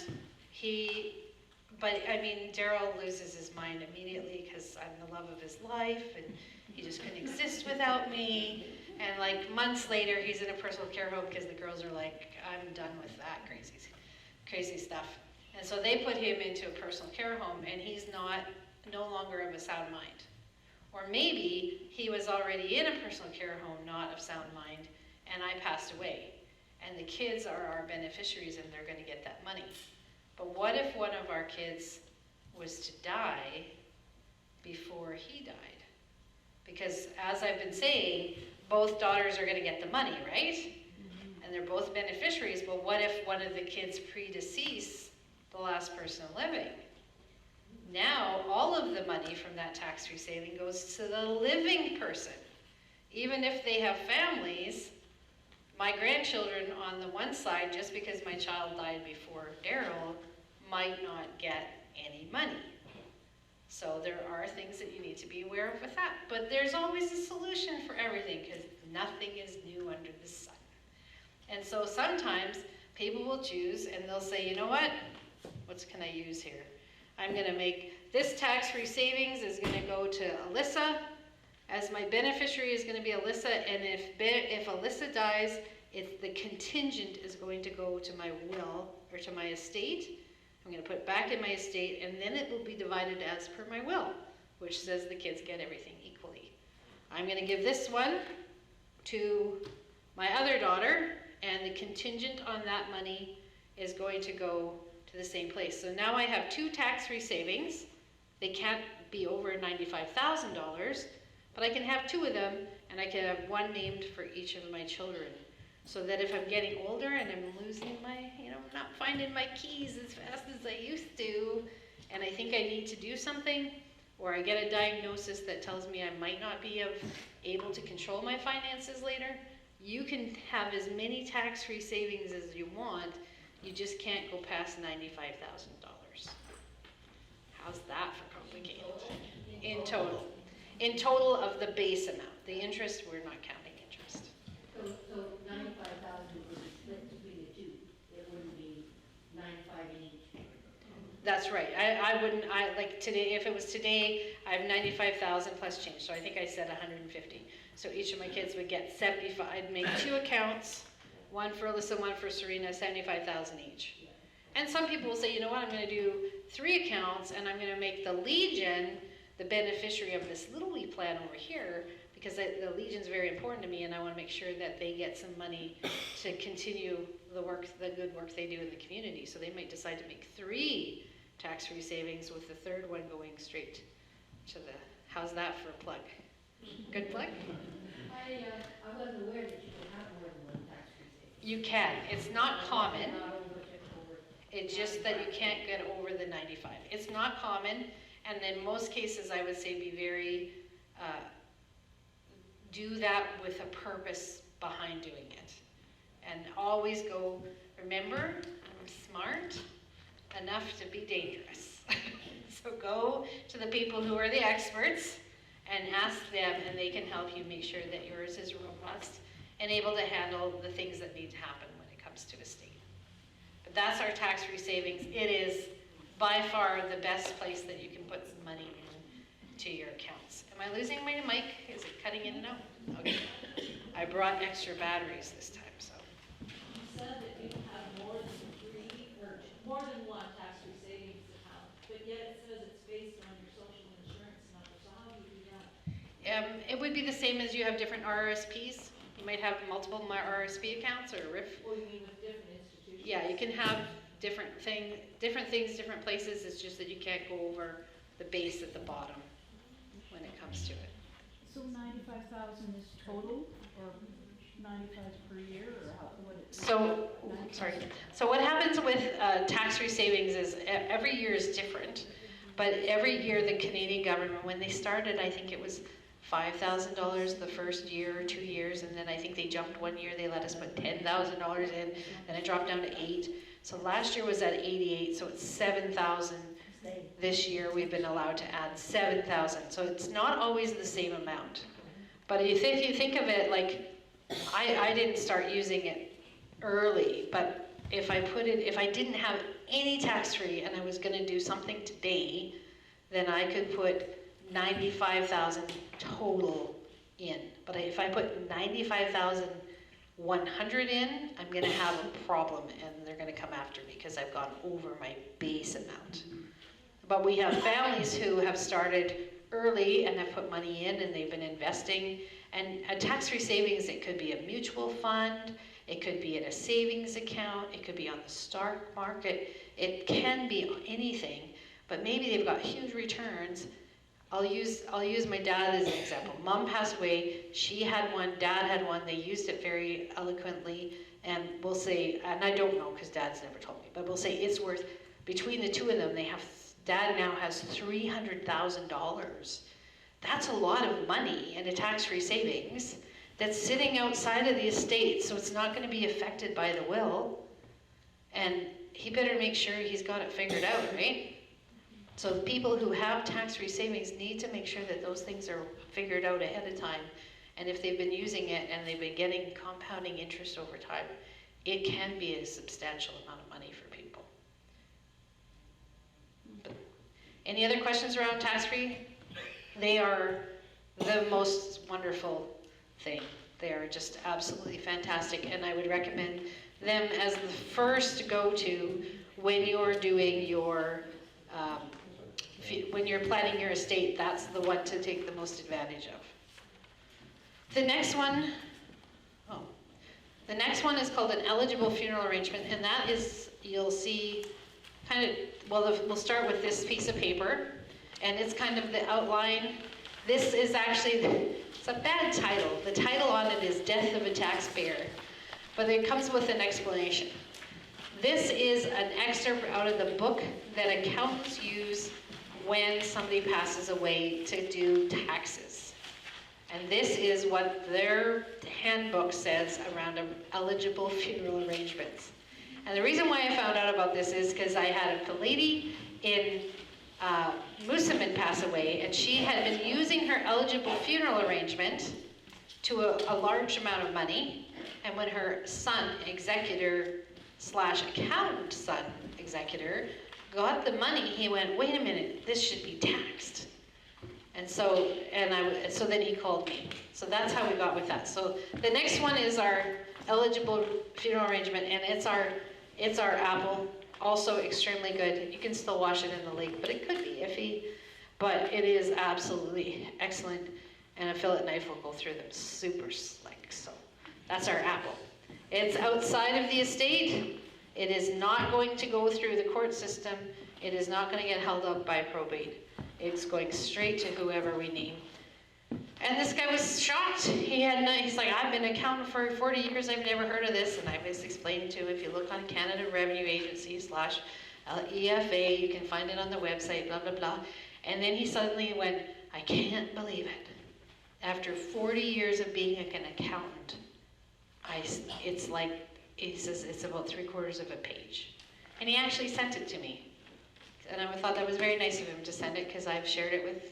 but I mean, Daryl loses his mind immediately because I'm the love of his life, and he just couldn't exist without me. And like months later, he's in a personal care home because the girls are like, I'm done with that crazy stuff. And so they put him into a personal care home, and he's no longer of a sound mind. Or maybe he was already in a personal care home, not of sound mind, and I passed away. And the kids are our beneficiaries, and they're going to get that money. But what if one of our kids was to die before he died? Because as I've been saying, both daughters are going to get the money, right? And they're both beneficiaries, but what if one of the kids predeceased the last person living? Now, all of the money from that tax-free saving goes to the living person. Even if they have families, my grandchildren on the one side, just because my child died before Daryl, might not get any money. So there are things that you need to be aware of with that. But there's always a solution for everything, because nothing is new under the sun. And so sometimes people will choose and they'll say, you know what can I use here? I'm going to make this tax-free savings is going to go to Alyssa, as my beneficiary is going to be Alyssa, and if Alyssa dies, the contingent is going to go to my will, or to my estate. I'm going to put it back in my estate, and then it will be divided as per my will, which says the kids get everything equally. I'm going to give this one to my other daughter, and the contingent on that money is going to go to the same place. So now I have two tax-free savings. They can't be over $95,000, but I can have two of them, and I can have one named for each of my children. So that if I'm getting older and I'm losing not finding my keys as fast as I used to, and I think I need to do something, or I get a diagnosis that tells me I might not be able to control my finances later, you can have as many tax-free savings as you want. You just can't go past $95,000. How's that for complicated? In total. In total of the base amount. The interest, we're not counting interest. So 95,000 would be split between the two. It wouldn't be 95 in each. That's right. I wouldn't, like today, if it was today, I have 95,000 plus change. So I think I said 150. So each of my kids would get 75. I'd make two accounts, one for Alyssa, one for Serena, 75,000 each. And some people will say, you know what, I'm going to do 3 accounts, and I'm going to make the Legion the beneficiary of this Little League plan over here, because the Legion's very important to me, and I want to make sure that they get some money to continue the good work they do in the community. So they might decide to make 3 tax-free savings, with the third one going straight to how's that for a plug? Good plug? I wasn't aware that you could have more than one tax-free savings. You can. It's not common. Not over. It's just that you can't get over the 95. It's not common, and in most cases I would say be very, do that with a purpose behind doing it. And always go, remember, I'm smart enough to be dangerous. So go to the people who are the experts and ask them, and they can help you make sure that yours is robust and able to handle the things that need to happen when it comes to estate. But that's our tax-free savings. It is by far the best place that you can put some money into your accounts. Am I losing my mic? Is it cutting in and out? Okay. I brought extra batteries this time, so. You said that you have more than 3 or more than one tax-free savings account, but yet it says it's based on your social insurance number. So how do you do that? It would be the same as you have different RRSPs. You might have multiple RRSP accounts or RIF. Or you mean with different institutions? Yeah, you can have different things, different places. It's just that you can't go over the base at the bottom when it comes to it. So 95,000 is total, or 95 per year, or how, what it? So, sorry. So what happens with tax-free savings is every year is different, but every year the Canadian government, when they started, I think it was $5,000 the first year or 2 years, and then I think they jumped one year, they let us put $10,000 in, then it dropped down to 8. So last year was at 88, so it's 7,000. This year we've been allowed to add 7,000. So it's not always the same amount. But if you think of it, like, I didn't start using it early, but if I didn't have any tax-free and I was gonna do something today, then I could put 95,000 total in. But if I put 95,100 in, I'm gonna have a problem and they're gonna come after me because I've gone over my base amount. But we have families who have started early and have put money in and they've been investing. And a tax-free savings, it could be a mutual fund, it could be in a savings account, it could be on the stock market, it can be anything, but maybe they've got huge returns. I'll use my dad as an example. Mom passed away, she had one, dad had one, they used it very eloquently, and we'll say, and I don't know because dad's never told me, but we'll say it's worth, between the two of them, dad now has $300,000. That's a lot of money in a tax-free savings that's sitting outside of the estate, so it's not going to be affected by the will. And he better make sure he's got it figured out, right? So the people who have tax-free savings need to make sure that those things are figured out ahead of time. And if they've been using it and they've been getting compounding interest over time, it can be a substantial amount of money for people. But any other questions around tax-free? They are the most wonderful thing. They are just absolutely fantastic, and I would recommend them as the first go-to when you're doing your, when you're planning your estate. That's the one to take the most advantage of. The next one is called an eligible funeral arrangement, and that is, you'll see, we'll start with this piece of paper, and it's kind of the outline. This is actually, it's a bad title. The title on it is Death of a Taxpayer, but it comes with an explanation. This is an excerpt out of the book that accountants use when somebody passes away to do taxes. And this is what their handbook says around eligible funeral arrangements. And the reason why I found out about this is because I had a lady in Moosomin pass away, and she had been using her eligible funeral arrangement to a large amount of money. And when her son, executor / accountant son, executor, got the money, he went, wait a minute, this should be taxed. And so then he called me. So that's how we got with that. So the next one is our eligible funeral arrangement, and it's our apple. Also extremely good. You can still wash it in the lake, but it could be iffy. But it is absolutely excellent, and a fillet knife will go through them super slick. So that's our apple. It's outside of the estate. It is not going to go through the court system. It is not going to get held up by probate. It's going straight to whoever we name. And this guy was shocked. He's like, I've been an accountant for 40 years, I've never heard of this. And I was explaining to him, if you look on Canada Revenue Agency /EFA, you can find it on the website, blah, blah, blah. And then he suddenly went, I can't believe it. After 40 years of being an accountant, it's like, he says it's about 3/4 of a page. And he actually sent it to me. And I thought that was very nice of him to send it, because I've shared it with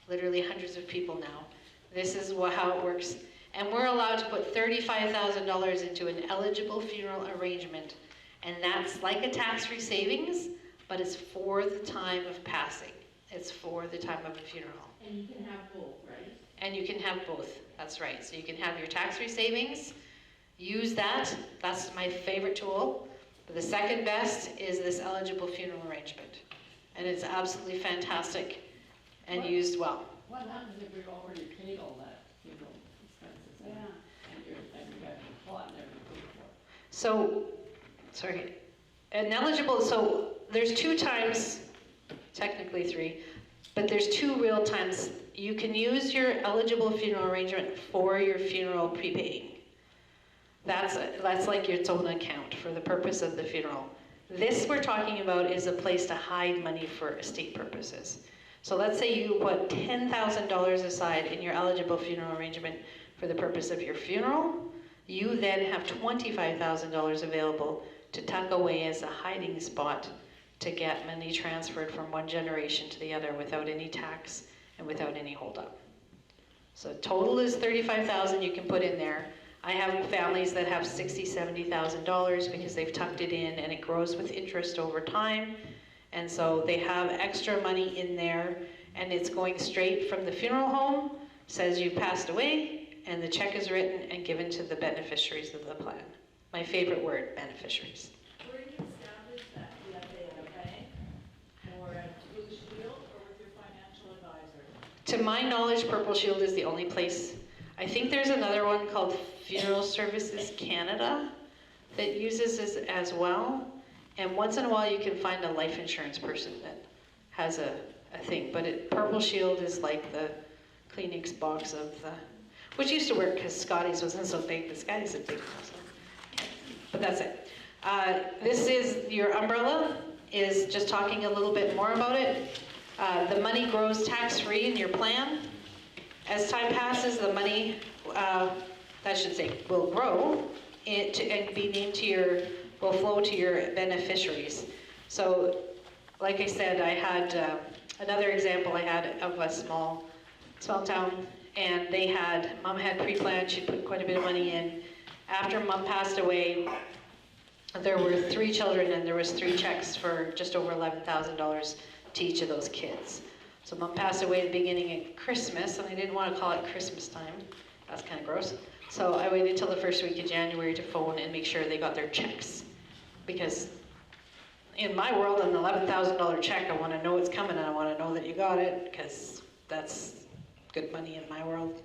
literally hundreds of people now. This is how it works. And we're allowed to put $35,000 into an eligible funeral arrangement. And that's like a tax-free savings, but it's for the time of passing. It's for the time of a funeral. And you can have both, right? And you can have both, that's right. So you can have your tax-free savings, use that. That's my favorite tool. But the second best is this eligible funeral arrangement. And it's absolutely fantastic and used well. What happens if we've already paid all that, expenses? Yeah. And you got your plot and everything paid for? So, sorry, an eligible, so there's 2 times, technically 3, but there's 2 real times. You can use your eligible funeral arrangement for your funeral prepaying. That's like its own account for the purpose of the funeral. This we're talking about is a place to hide money for estate purposes. So let's say you put $10,000 aside in your eligible funeral arrangement for the purpose of your funeral. You then have $25,000 available to tuck away as a hiding spot to get money transferred from one generation to the other without any tax and without any holdup. So total is $35,000 you can put in there. I have families that have $60,000, $70,000 because they've tucked it in and it grows with interest over time. And so they have extra money in there and it's going straight from the funeral home, says you passed away, and the check is written and given to the beneficiaries of the plan. My favorite word, beneficiaries. Where do you establish that? Do you have to at a bank or at Blue Shield or with your financial advisor? To my knowledge, Purple Shield is the only place. I think there's another one called Funeral Services Canada that uses this as well. And once in a while you can find a life insurance person that has a thing. But Purple Shield is like the Kleenex box of the, which used to work because Scotty's wasn't so big, but Scotty's a big one. But that's it. This is your umbrella, is just talking a little bit more about it. The money grows tax-free in your plan. As time passes, the money, will grow and be named to your, will flow to your beneficiaries. So, like I said, I had another example I had of a small town, and they had, Mom had pre-planned, she put quite a bit of money in. After Mom passed away, there were 3 children and there was 3 checks for just over $11,000 to each of those kids. So Mom passed away at the beginning of Christmas, and I didn't want to call it Christmas time. That's kind of gross. So I waited till the first week of January to phone and make sure they got their checks. Because in my world, an $11,000 check, I want to know it's coming and I want to know that you got it, because that's good money in my world.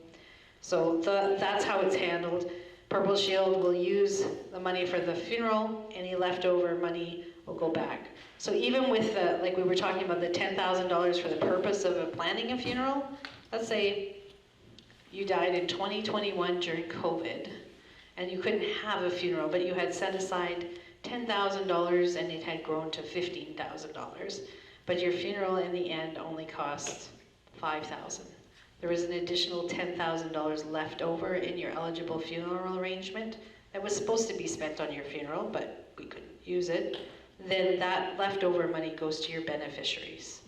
So that's how it's handled. Purple Shield will use the money for the funeral. Any leftover money will go back. So even with the, like we were talking about, the $10,000 for the purpose of planning a funeral, let's say you died in 2021 during COVID and you couldn't have a funeral, but you had set aside $10,000 and it had grown to $15,000. But your funeral in the end only cost $5,000. There was an additional $10,000 left over in your eligible funeral arrangement that was supposed to be spent on your funeral, but we couldn't use it. Then that leftover money goes to your beneficiaries.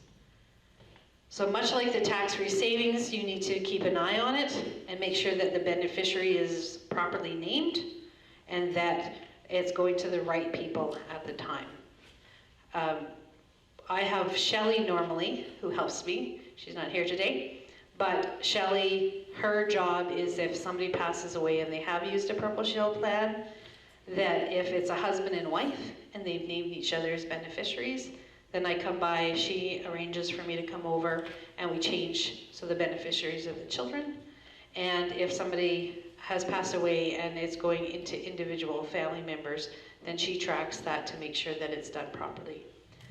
So much like the tax-free savings, you need to keep an eye on it and make sure that the beneficiary is properly named and that it's going to the right people at the time. I have Shelley normally, who helps me. She's not here today. But Shelley, her job is if somebody passes away and they have used a Purple Shield plan, that if it's a husband and wife and they've named each other as beneficiaries, then I come by, she arranges for me to come over and we change so the beneficiaries of the children. And if somebody has passed away and it's going into individual family members, then she tracks that to make sure that it's done properly.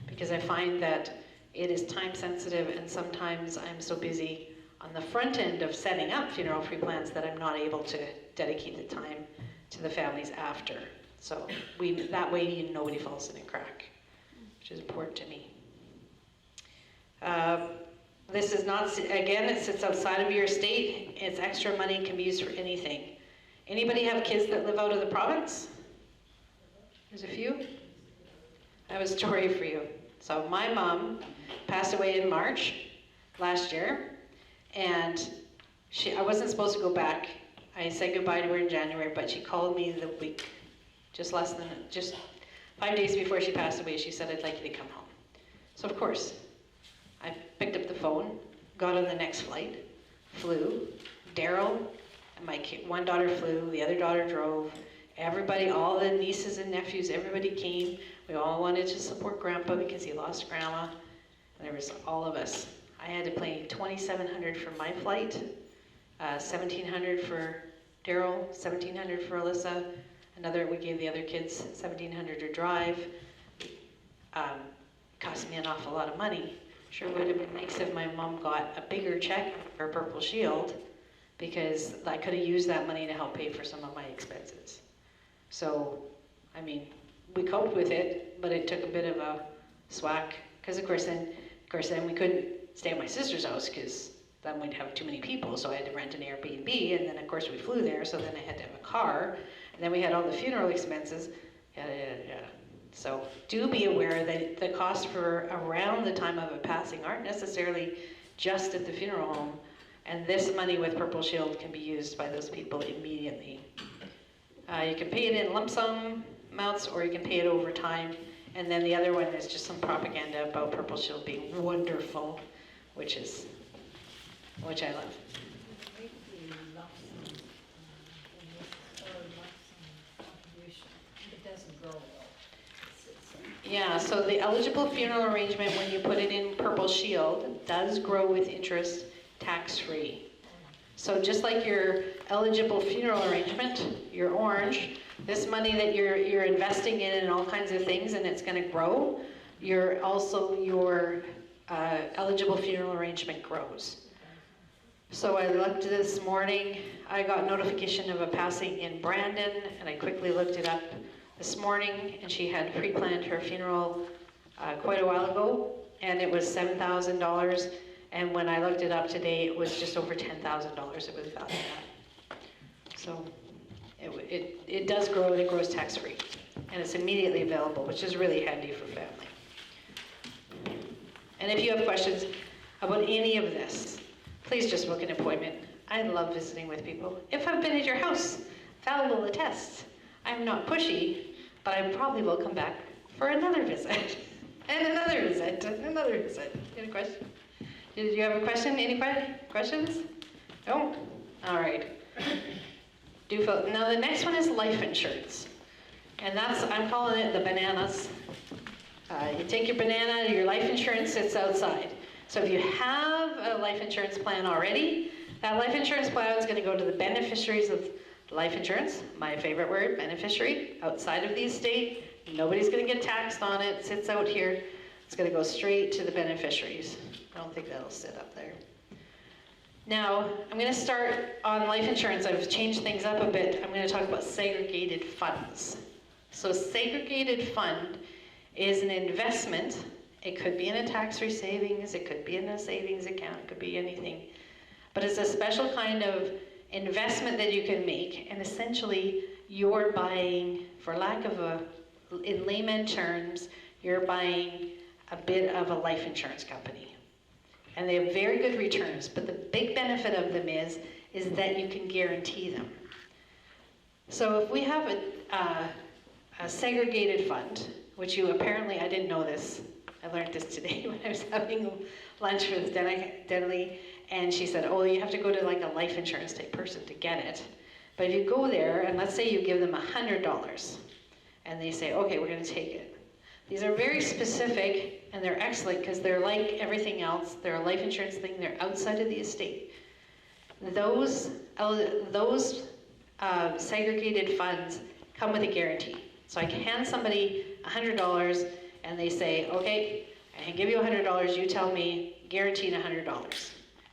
Because I find that it is time sensitive and sometimes I'm so busy on the front end of setting up funeral pre-plans that I'm not able to dedicate the time to the families after. So that way nobody falls in a crack, which is important to me. This is not, again, it sits outside of your estate. It's extra money, can be used for anything. Anybody have kids that live out of the province? There's a few. I have a story for you. So my mom passed away in March last year, and I wasn't supposed to go back. I said goodbye to her in January, but she called me the week, just 5 days before she passed away. She said, I'd like you to come home. So of course, I picked up the phone, got on the next flight, flew. Daryl and my one daughter flew, the other daughter drove. Everybody, all the nieces and nephews, everybody came. We all wanted to support Grandpa because he lost Grandma. And there was all of us. I had to pay $2,700 for my flight, $1,700 for Daryl, $1,700 for Alyssa. We gave the other kids $1,700 to drive. Cost me an awful lot of money. Sure would have been nice if my mom got a bigger check for Purple Shield, because I could have used that money to help pay for some of my expenses. So, I mean, we coped with it, but it took a bit of a swack, because of course then we couldn't stay at my sister's house because then we'd have too many people, so I had to rent an Airbnb, and then of course we flew there, so then I had to have a car, and then we had all the funeral expenses, yada, yada, yada. So do be aware that the costs for around the time of a passing aren't necessarily just at the funeral home, and this money with Purple Shield can be used by those people immediately. You can pay it in lump sum amounts, or you can pay it over time, and then the other one is just some propaganda about Purple Shield being wonderful, which I love. Yeah, so the eligible funeral arrangement, when you put it in Purple Shield, does grow with interest tax-free. So just like your eligible funeral arrangement, your orange, this money that you're investing in all kinds of things and it's going to grow, your eligible funeral arrangement grows. So I looked this morning, I got notification of a passing in Brandon, and I quickly looked it up this morning, and she had pre-planned her funeral quite a while ago, and it was $7,000, and when I looked it up today, it was just over $10,000 it was valued at. So it does grow, and it grows tax-free, and it's immediately available, which is really handy for family. And if you have questions about any of this, please just book an appointment. I love visiting with people. If I've been at your house, Val will attest. I'm not pushy, but I probably will come back for another visit, and another visit, and another visit. Any question? Did you have a question? Any questions? No? All right. Now the next one is life insurance. And I'm calling it the bananas. You take your banana, your life insurance sits outside. So if you have a life insurance plan already, that life insurance plan is going to go to the beneficiaries of life insurance, my favorite word, beneficiary, outside of the estate. Nobody's going to get taxed on it, sits out here. It's going to go straight to the beneficiaries. I don't think that'll sit up there. Now, I'm going to start on life insurance. I've changed things up a bit. I'm going to talk about segregated funds. So segregated fund is an investment. It could be in a tax-free savings, it could be in a savings account, it could be anything. But it's a special kind of investment that you can make, and essentially you're buying, for lack of in layman terms, you're buying a bit of a life insurance company. And they have very good returns, but the big benefit of them is that you can guarantee them. So if we have a segregated fund, which you apparently, I didn't know this, I learned this today when I was having lunch with Denley, and she said, oh, you have to go to like a life insurance type person to get it. But if you go there, and let's say you give them $100, and they say, okay, we're going to take it. These are very specific, and they're excellent because they're like everything else. They're a life insurance thing. They're outside of the estate. Those segregated funds come with a guarantee. So I can hand somebody $100, and they say, okay, I can give you $100, you tell me, guaranteed $100.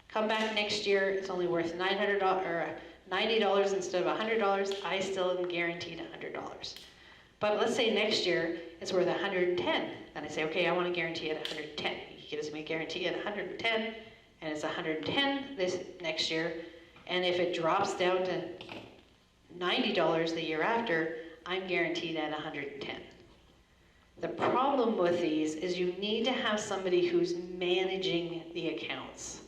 Come back next year, it's only worth $90 instead of $100, I still am guaranteed $100. But let's say next year it's worth $110, then I say, okay, I want to guarantee it $110. He gives me a guarantee at $110, and it's $110 this next year, and if it drops down to $90 the year after, I'm guaranteed at $110. The problem with these is you need to have somebody who's managing the accounts.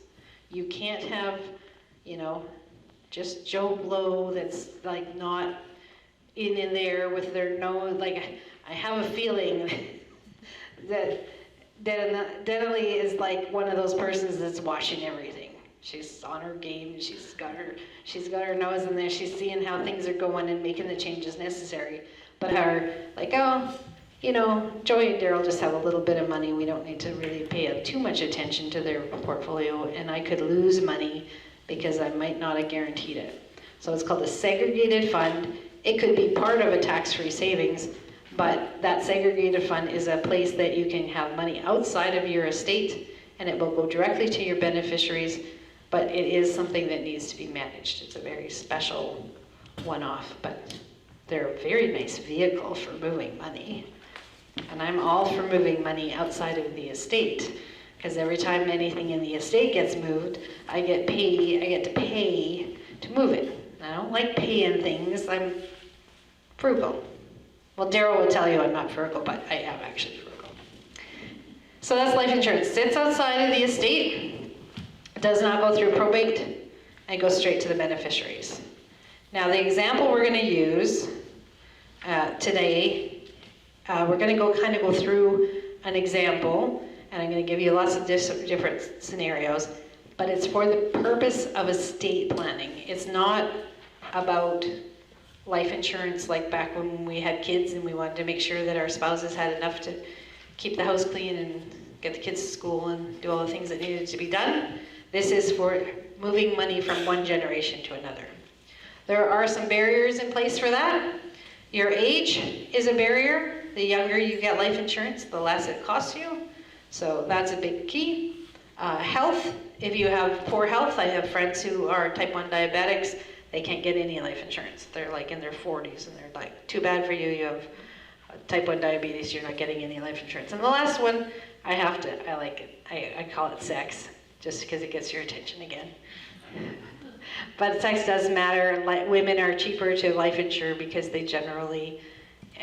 You can't have, just Joe Blow that's like not in there with their nose. Like, I have a feeling that Denley is like one of those persons that's watching everything. She's on her game. She's got her nose in there. She's seeing how things are going and making the changes necessary. But Joey and Daryl just have a little bit of money. We don't need to really pay too much attention to their portfolio, and I could lose money because I might not have guaranteed it. So it's called a segregated fund. It could be part of a tax-free savings, but that segregated fund is a place that you can have money outside of your estate, and it will go directly to your beneficiaries, but it is something that needs to be managed. It's a very special one-off, but they're a very nice vehicle for moving money. And I'm all for moving money outside of the estate, Because every time anything in the estate gets moved, I get to pay to move it. I don't like paying things, I'm frugal. Well, Daryl will tell you I'm not frugal, but I am actually frugal. So that's life insurance. Sits outside of the estate, does not go through probate, and goes straight to the beneficiaries. Now the example we're going to use today, we're going to go through an example, and I'm going to give you lots of different scenarios, but it's for the purpose of estate planning. It's not about life insurance like back when we had kids and we wanted to make sure that our spouses had enough to keep the house clean and get the kids to school and do all the things that needed to be done. This is for moving money from one generation to another. There are some barriers in place for that. Your age is a barrier. The younger you get life insurance, the less it costs you. So that's a big key. Health, if you have poor health, I have friends who are type 1 diabetics, they can't get any life insurance. They're like in their 40s and they're like, too bad for you, you have type 1 diabetes, you're not getting any life insurance. And the last one, I like it. I call it sex, just because it gets your attention again. But sex does matter. Women are cheaper to life insure because they generally,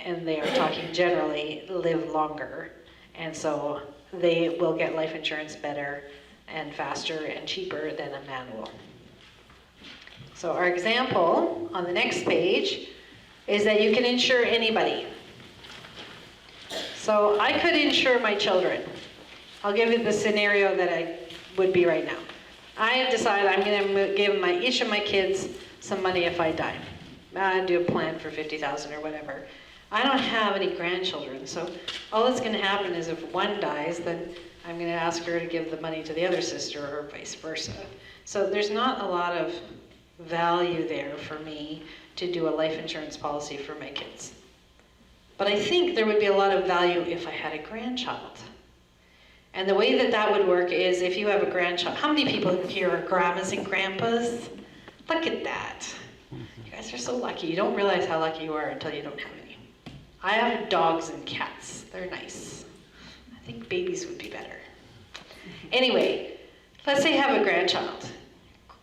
and they are talking generally, live longer. And so they will get life insurance better and faster and cheaper than a man will. So our example on the next page is that you can insure anybody. So I could insure my children. I'll give you the scenario that I would be right now. I have decided I'm going to give each of my kids some money if I die. I do a plan for $50,000 or whatever. I don't have any grandchildren, so all that's going to happen is if one dies, then I'm going to ask her to give the money to the other sister or vice versa. So there's not a lot of value there for me to do a life insurance policy for my kids. But I think there would be a lot of value if I had a grandchild. And the way that that would work is if you have a grandchild, how many people here are grandmas and grandpas? Look at that. You guys are so lucky. You don't realize how lucky you are until you don't have any. I have dogs and cats. They're nice. I think babies would be better. Anyway, let's say you have a grandchild.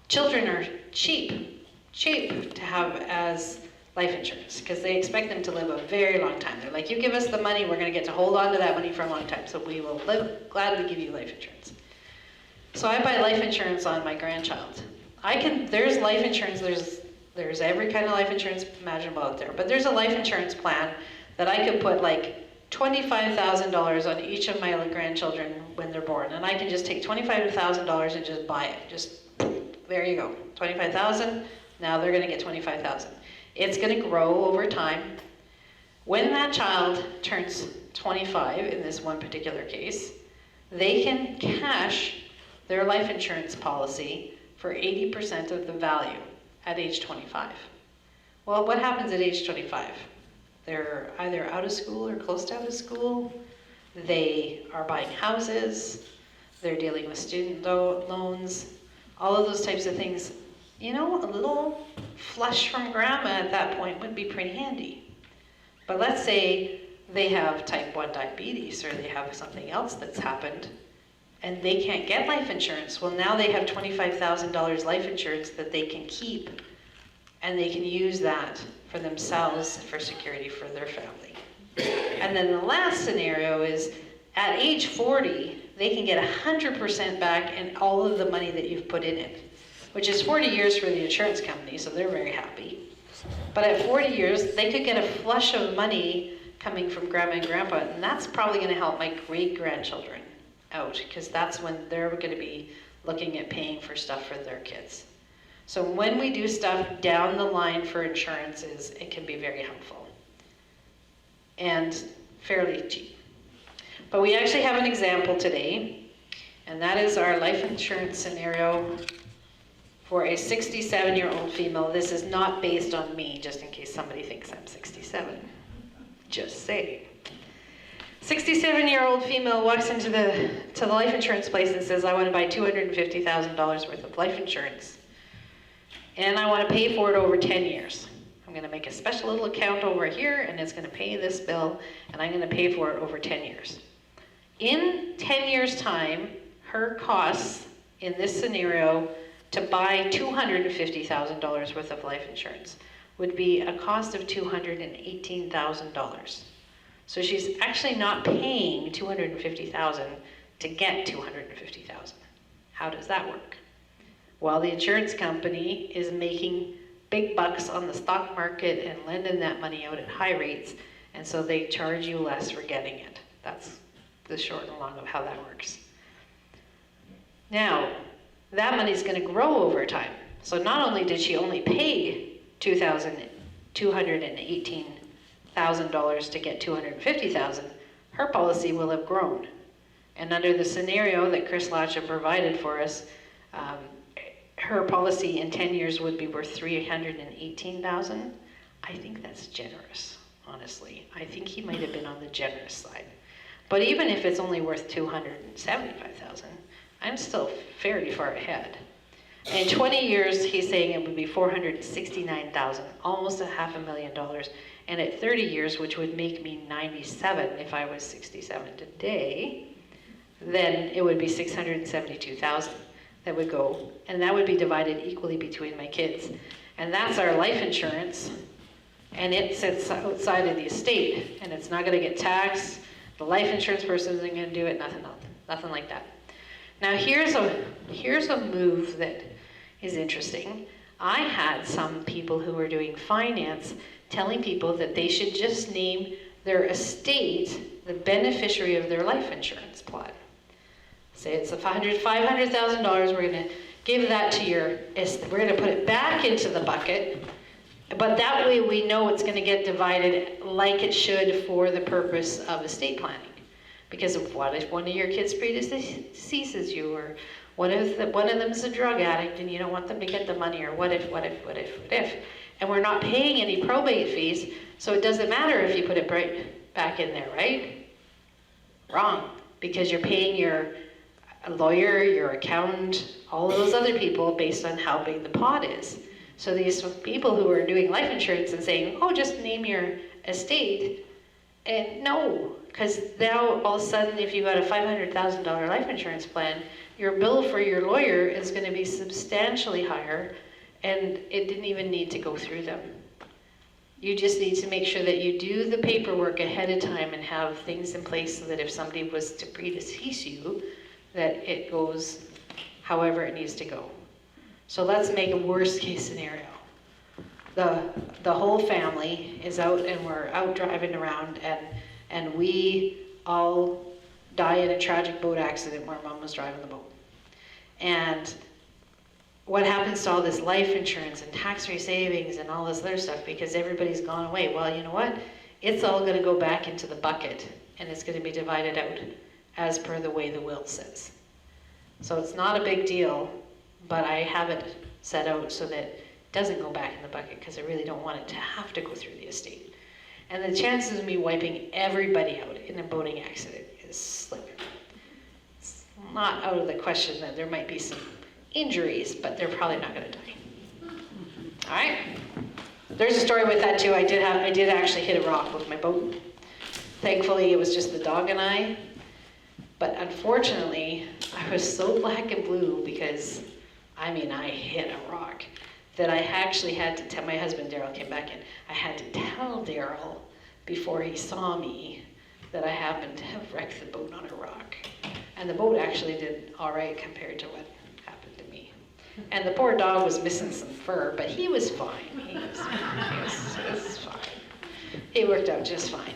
Children are cheap to have as life insurance because they expect them to live a very long time. They're like, you give us the money, we're going to get to hold on to that money for a long time, so we will gladly give you life insurance. So I buy life insurance on my grandchild. There's life insurance, there's every kind of life insurance imaginable out there, but there's a life insurance plan that I could put like $25,000 on each of my grandchildren when they're born, and I can just take $25,000 and just buy it. Just, there you go, $25,000, now they're going to get $25,000. It's going to grow over time. When that child turns 25, in this one particular case, they can cash their life insurance policy for 80% of the value at age 25. Well, what happens at age 25? They're either out of school or close to out of school. They are buying houses. They're dealing with student loans. All of those types of things. You know, a little flush from grandma at that point would be pretty handy. But let's say they have type 1 diabetes or they have something else that's happened and they can't get life insurance. Well, now they have $25,000 life insurance that they can keep and they can use that for themselves for security for their family. And then the last scenario is at age 40, they can get 100% back and all of the money that you've put in it, which is 40 years for the insurance company, so they're very happy. But at 40 years, they could get a flush of money coming from grandma and grandpa, and that's probably going to help my great-grandchildren out, because that's when they're going to be looking at paying for stuff for their kids. So when we do stuff down the line for insurances, it can be very helpful and fairly cheap. But we actually have an example today, and that is our life insurance scenario for a 67-year-old female. This is not based on me, just in case somebody thinks I'm 67. Just saying. 67-year-old female walks into the life insurance place and says, I want to buy $250,000 worth of life insurance. And I want to pay for it over 10 years. I'm going to make a special little account over here, and it's going to pay this bill, and I'm going to pay for it over 10 years. In 10 years' time, her costs in this scenario to buy $250,000 worth of life insurance would be a cost of $218,000. So she's actually not paying $250,000 to get $250,000. How does that work? Well, the insurance company is making big bucks on the stock market and lending that money out at high rates, and so they charge you less for getting it. That's the short and long of how that works. Now, that money's going to grow over time. So not only did she only pay $218,000 to get $250,000, her policy will have grown. And under the scenario that Chris Latcham provided for us, her policy in 10 years would be worth $318,000. I think that's generous, honestly. I think he might have been on the generous side. But even if it's only worth $275,000, I'm still fairly far ahead. In 20 years, he's saying it would be $469,000, almost $500,000. And at 30 years, which would make me 97 if I was 67 today, then it would be $672,000 that would go, and that would be divided equally between my kids. And that's our life insurance, and it sits outside of the estate, and it's not going to get taxed. The life insurance person isn't going to do it, nothing like that. Now here's a move that is interesting. I had some people who were doing finance telling people that they should just name their estate the beneficiary of their life insurance plan. Say it's $500,000, we're going to give that to we're going to put it back into the bucket, but that way we know it's going to get divided like it should for the purpose of estate planning. Because what if one of your kids predeceases you, or what if one of them is a drug addict and you don't want them to get the money, or what if? And we're not paying any probate fees, so it doesn't matter if you put it right back in there, right? Wrong, because you're paying your lawyer, your accountant, all of those other people based on how big the pot is. So these people who are doing life insurance and saying, oh, just name your estate, and no, because now all of a sudden if you've got a $500,000 life insurance plan, your bill for your lawyer is going to be substantially higher, and it didn't even need to go through them. You just need to make sure that you do the paperwork ahead of time and have things in place so that if somebody was to predecease you, that it goes however it needs to go. So let's make a worst case scenario. The whole family is out, and we're out driving around, and we all die in a tragic boat accident where Mom was driving the boat. And what happens to all this life insurance and tax-free savings and all this other stuff because everybody's gone away? Well, you know what? It's all going to go back into the bucket, and it's going to be divided out as per the way the will says. So it's not a big deal, but I have it set out so that it doesn't go back in the bucket because I really don't want it to have to go through the estate. And the chances of me wiping everybody out in a boating accident is slim. It's not out of the question that there might be some injuries, but they're probably not going to die. All right? There's a story with that too. I did actually hit a rock with my boat. Thankfully, it was just the dog and I. But unfortunately, I was so black and blue because, I hit a rock that I actually had to tell my husband, Daryl came back in, I had to tell Daryl before he saw me that I happened to have wrecked the boat on a rock. And the boat actually did all right compared to what happened to me. And the poor dog was missing some fur, but he was fine. He was fine. He worked out just fine.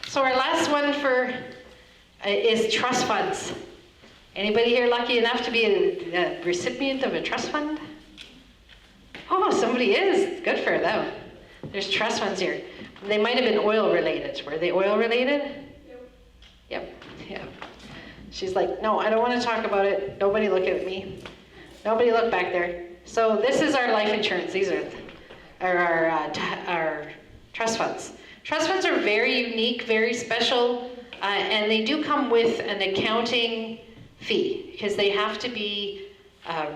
So our last one is trust funds. Anybody here lucky enough to be a recipient of a trust fund? Oh, somebody is. Good for them. There's trust funds here. They might have been oil related. Were they oil related? Yep. She's like, no, I don't want to talk about it. Nobody look at me. Nobody look back there. So this is our life insurance. These are our trust funds. Trust funds are very unique, very special, and they do come with an accounting fee because they have to be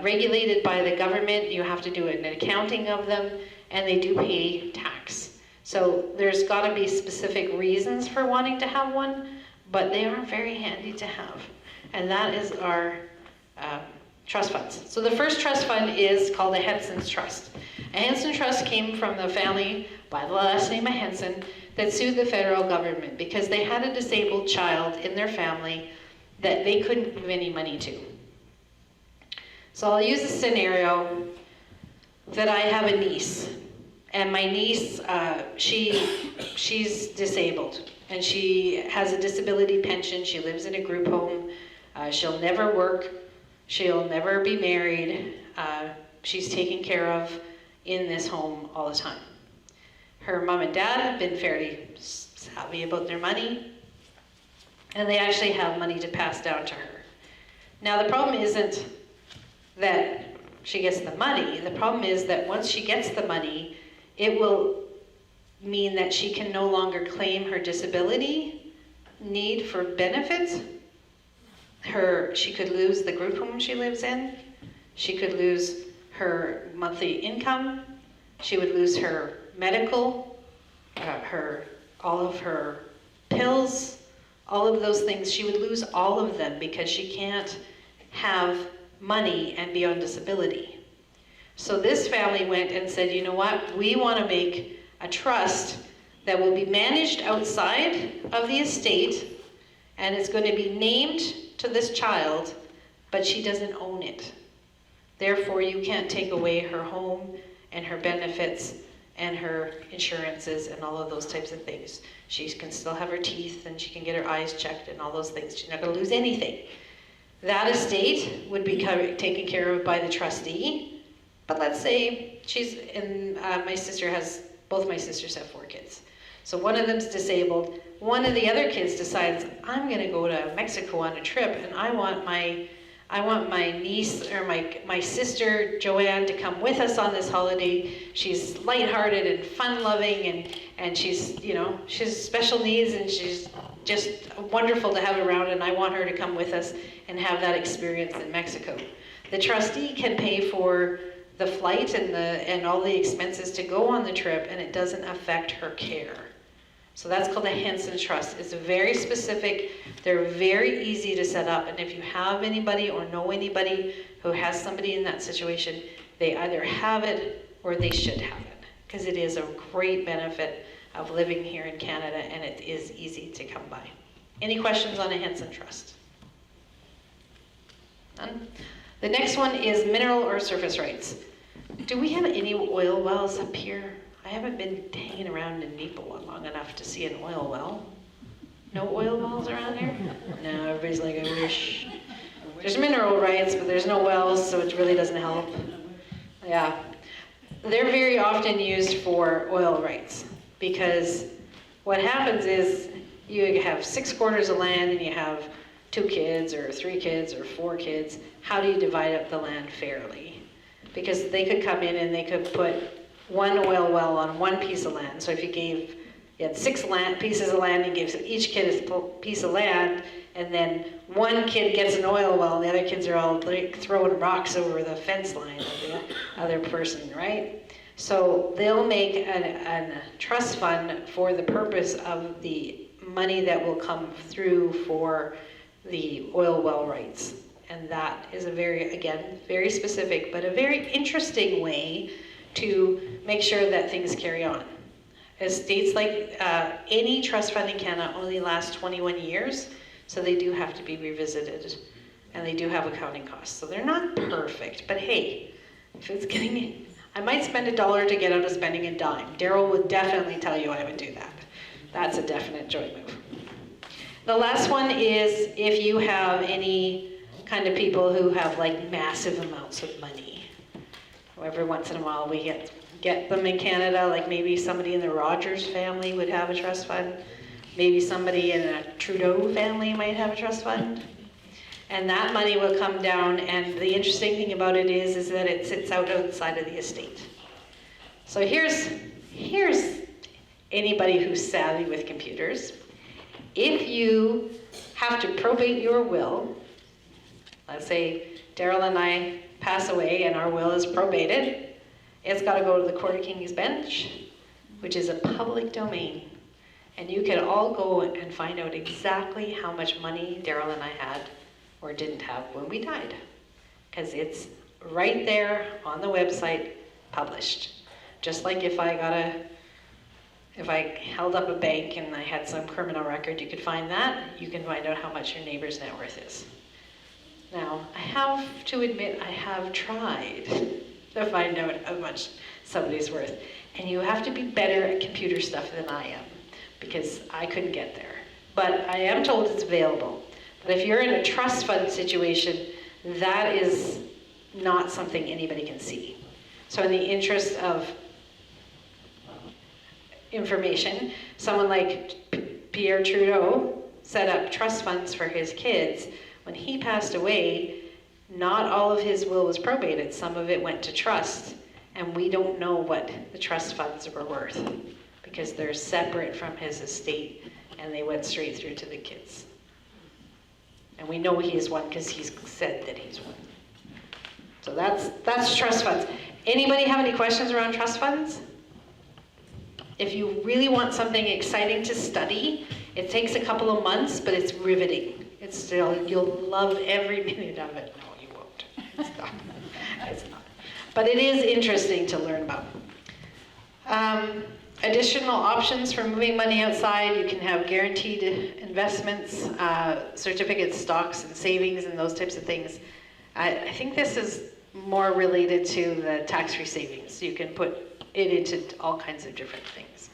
regulated by the government. You have to do an accounting of them, and they do pay tax. So there's got to be specific reasons for wanting to have one, but they are very handy to have. And that is our trust funds. So the first trust fund is called a Henson's Trust. A Henson Trust came from the family by the last name of Henson that sued the federal government because they had a disabled child in their family that they couldn't give any money to. So I'll use a scenario that I have a niece, and my niece, she's disabled, and she has a disability pension. She lives in a group home. She'll never work. She'll never be married. She's taken care of in this home all the time. Her mom and dad have been fairly savvy about their money, and they actually have money to pass down to her. Now the problem isn't that she gets the money. The problem is that once she gets the money, it will mean that she can no longer claim her disability need for benefits. She could lose the group home she lives in. She could lose her monthly income. She would lose her medical, all of her pills, all of those things. She would lose all of them because she can't have money and be on disability. So this family went and said, you know what, we want to make a trust that will be managed outside of the estate, and it's going to be named to this child, but she doesn't own it. Therefore, you can't take away her home and her benefits and her insurances and all of those types of things. She can still have her teeth, and she can get her eyes checked and all those things. She's not going to lose anything. That estate would be taken care of by the trustee, but let's say both my sisters have 4 kids. So one of them's disabled. One of the other kids decides, I'm gonna go to Mexico on a trip, and I want my niece or my sister Joanne to come with us on this holiday. She's lighthearted and fun-loving, and she's special needs, and she's just wonderful to have around, and I want her to come with us and have that experience in Mexico. The trustee can pay for the flight and all the expenses to go on the trip, and it doesn't affect her care. So that's called a Henson Trust. It's very specific. They're very easy to set up, and if you have anybody or know anybody who has somebody in that situation, they either have it or they should have it, because it is a great benefit of living here in Canada, and it is easy to come by. Any questions on a Henson Trust? None? The next one is mineral or surface rights. Do we have any oil wells up here? I haven't been hanging around in Neepawa long enough to see an oil well. No oil wells around here? No, everybody's like, I wish. There's mineral rights, but there's no wells, so it really doesn't help. Yeah. They're very often used for oil rights, because what happens is you have 6 quarters of land and you have 2 kids or 3 kids or 4 kids. How do you divide up the land fairly? Because they could come in and they could put 1 oil well on 1 piece of land. So if you had 6 pieces of land, you gave each kid a piece of land, and then 1 kid gets an oil well, and the other kids are all like throwing rocks over the fence line of the other person, right? So they'll make a trust fund for the purpose of the money that will come through for the oil well rights. And that is very specific, but a very interesting way to make sure that things carry on. Estates like any trust fund in Canada only lasts 21 years, so they do have to be revisited, and they do have accounting costs. So they're not perfect, but hey, if it's getting, I might spend $1 to get out of spending a dime. Daryl would definitely tell you I would do that. That's a definite joy move. The last one is if you have any kind of people who have like massive amounts of money. Every once in a while we get them in Canada, like maybe somebody in the Rogers family would have a trust fund. Maybe somebody in a Trudeau family might have a trust fund. And that money will come down, and the interesting thing about it is that it sits outside of the estate. So here's anybody who's savvy with computers. If you have to probate your will, let's say Daryl and I pass away and our will is probated, it's got to go to the Court of King's Bench, which is a public domain. And you can all go and find out exactly how much money Daryl and I had or didn't have when we died. because it's right there on the website, published. Just like if I held up a bank and I had some criminal record, you could find that. You can find out how much your neighbor's net worth is. Now, I have to admit, I have tried to find out how much somebody's worth. And you have to be better at computer stuff than I am, because I couldn't get there. But I am told it's available. But if you're in a trust fund situation, that is not something anybody can see. So in the interest of information, someone like Pierre Trudeau set up trust funds for his kids. When he passed away, not all of his will was probated. Some of it went to trust, and we don't know what the trust funds were worth because they're separate from his estate, and they went straight through to the kids. And we know he is one because he's said that he's one. So that's trust funds. Anybody have any questions around trust funds? If you really want something exciting to study, it takes a couple of months, but it's riveting. It's still, you'll love every minute of it. No, you won't. It's not. It's not. But it is interesting to learn about. Additional options for moving money outside, you can have guaranteed investments, certificates, stocks, and savings, and those types of things. I think this is more related to the tax-free savings. You can put it into all kinds of different things.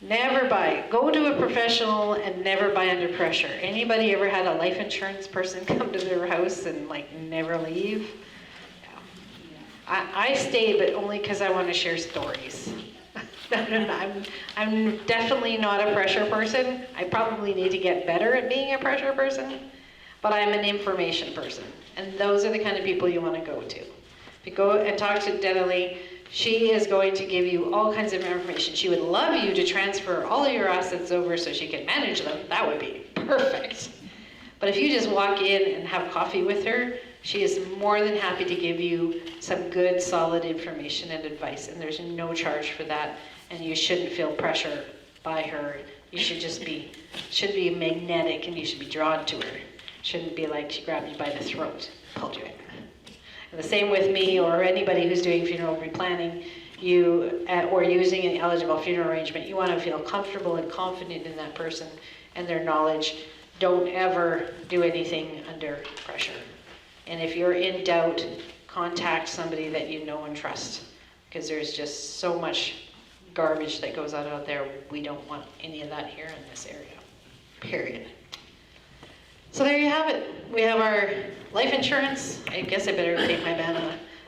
Never buy. Go to a professional and never buy under pressure. Anybody ever had a life insurance person come to their house and like never leave? Yeah. I stay, but only because I want to share stories. I'm definitely not a pressure person. I probably need to get better at being a pressure person, but I'm an information person. And those are the kind of people you want to go to. If you go and talk to Denali, she is going to give you all kinds of information. She would love you to transfer all of your assets over so she can manage them. That would be perfect. But if you just walk in and have coffee with her, she is more than happy to give you some good, solid information and advice. And there's no charge for that. And you shouldn't feel pressure by her. You should just should be magnetic, and you should be drawn to her. Shouldn't be like she grabbed you by the throat, pulled you in. And the same with me or anybody who's doing funeral replanning, or using an eligible funeral arrangement. You want to feel comfortable and confident in that person and their knowledge. Don't ever do anything under pressure. And if you're in doubt, contact somebody that you know and trust, because there's just so much garbage that goes on out there. We don't want any of that here in this area, period. So there you have it. We have our life insurance. I guess I better take my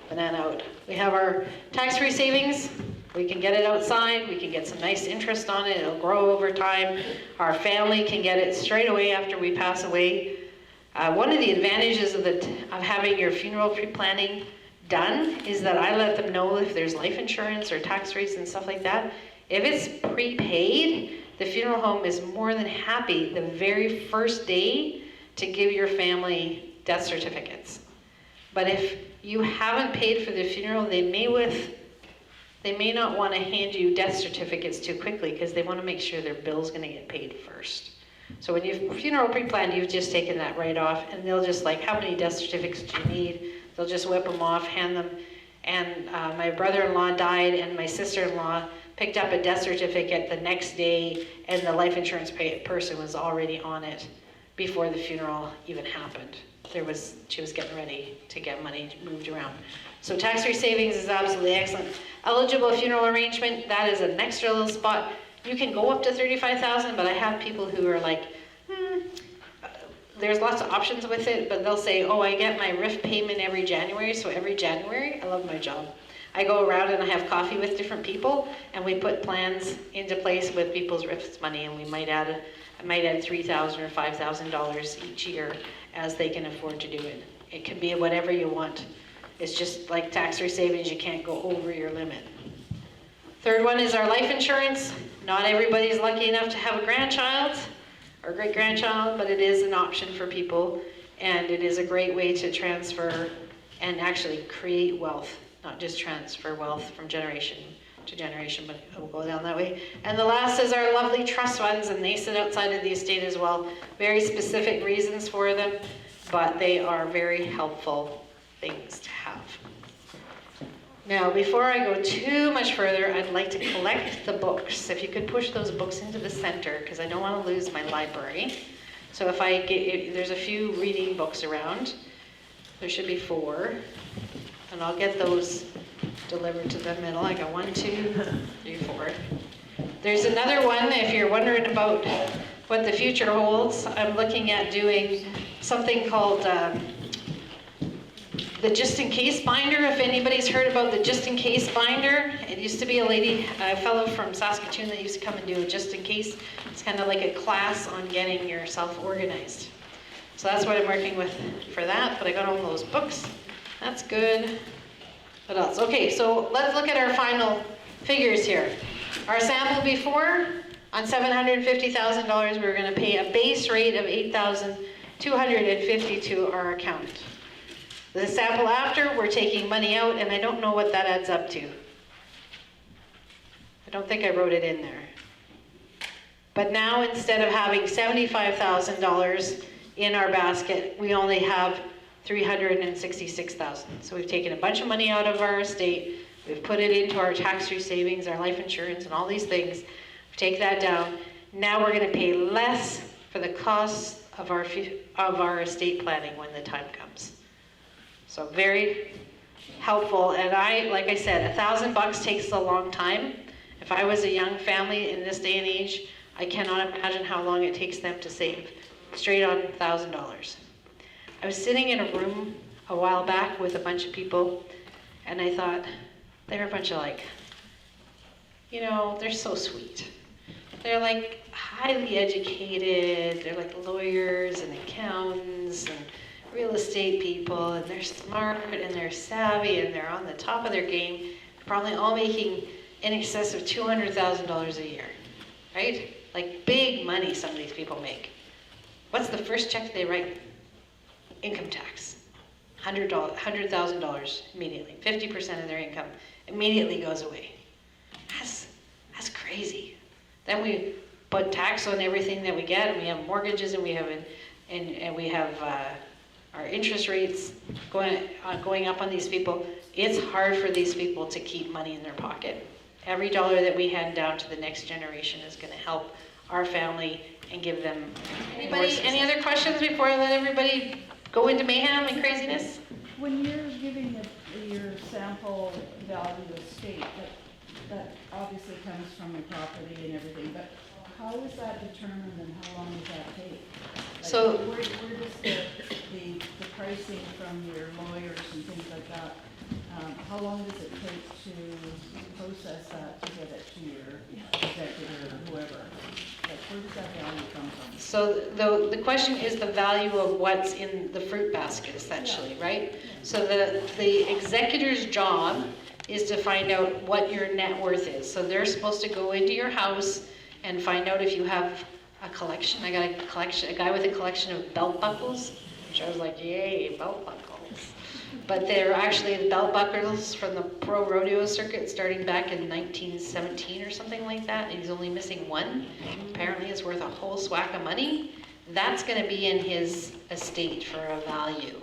banana out. We have our tax-free savings. We can get it outside. We can get some nice interest on it. It'll grow over time. Our family can get it straight away after we pass away. One of the advantages of having your funeral pre-planning done is that I let them know if there's life insurance or tax rates and stuff like that. If it's prepaid, the funeral home is more than happy the very first day to give your family death certificates. But if you haven't paid for the funeral, they may not want to hand you death certificates too quickly because they want to make sure their bill's going to get paid first. So when you funeral pre-planned, you've just taken that right off, and they'll just like, how many death certificates do you need? They'll just whip them off, hand them. And my brother-in-law died, and my sister-in-law picked up a death certificate the next day, and the life insurance person was already on it before the funeral even happened. She was getting ready to get money moved around. So tax-free savings is absolutely excellent. Eligible funeral arrangement, that is an extra little spot. You can go up to $35,000, but I have people who are like, there's lots of options with it, but they'll say, oh, I get my RIF payment every January, so every January, I love my job. I go around and I have coffee with different people, and we put plans into place with people's RIF money, and I might add $3,000 or $5,000 each year as they can afford to do it. It can be whatever you want. It's just like tax-free savings, you can't go over your limit. Third one is our life insurance. Not everybody's lucky enough to have a grandchild or great-grandchild, but it is an option for people, and it is a great way to transfer and actually create wealth, not just transfer wealth from generation to generation, but it will go down that way. And the last is our lovely trust funds, and they sit outside of the estate as well. Very specific reasons for them. but they are very helpful things to have. Now, before I go too much further, I'd like to collect the books. If you could push those books into the center, because I don't want to lose my library. So there's a few reading books around. There should be 4. And I'll get those delivered to the middle. I got 1, 2, 3, 4. There's another one, if you're wondering about what the future holds, I'm looking at doing something called the Just In Case binder. If anybody's heard about the Just In Case binder, it used to be a fellow from Saskatoon that used to come and do a Just In Case. It's kind of like a class on getting yourself organized. So that's what I'm working with for that, but I got all those books. That's good. What else? Okay, so let's look at our final figures here. Our sample before, on $750,000, we were going to pay a base rate of $8,250 to our accountant. The sample after, we're taking money out, and I don't know what that adds up to. I don't think I wrote it in there. But now, instead of having $75,000 in our basket, we only have $366,000. So we've taken a bunch of money out of our estate, we've put it into our tax-free savings, our life insurance, and all these things. Take that down. Now we're going to pay less for the costs of our estate planning when the time comes. So very helpful. And like I said, $1,000 takes a long time. If I was a young family in this day and age, I cannot imagine how long it takes them to save straight on $1,000. I was sitting in a room a while back with a bunch of people, and I thought, they're a bunch of they're so sweet. They're like highly educated, they're like lawyers and accountants and real estate people, and they're smart and they're savvy and they're on the top of their game. They're probably all making in excess of $200,000 a year, right? Like big money some of these people make. What's the first check they write? Income tax. $100,000 immediately. 50% of their income immediately goes away. That's crazy. Then we put tax on everything that we get, and we have mortgages, and we have our interest rates going up on these people. It's hard for these people to keep money in their pocket. Every dollar that we hand down to the next generation is going to help our family and give them. Any other questions before I let everybody go into mayhem and craziness? When you're giving your sample value estate, that obviously comes from your property and everything, but how is that determined and how long does that take? So where does the pricing from your lawyers and things like that, how long does it take to process that to get it to your executor or whoever? Where does that value come from? So the question is the value of what's in the fruit basket, essentially, right? So the executor's job is to find out what your net worth is. So they're supposed to go into your house and find out if you have a collection. I got a guy with a collection of belt buckles, which I was like, yay, belt buckles. But they're actually the belt buckles from the pro rodeo circuit starting back in 1917 or something like that, and he's only missing one. Apparently it's worth a whole swack of money. That's going to be in his estate for a value.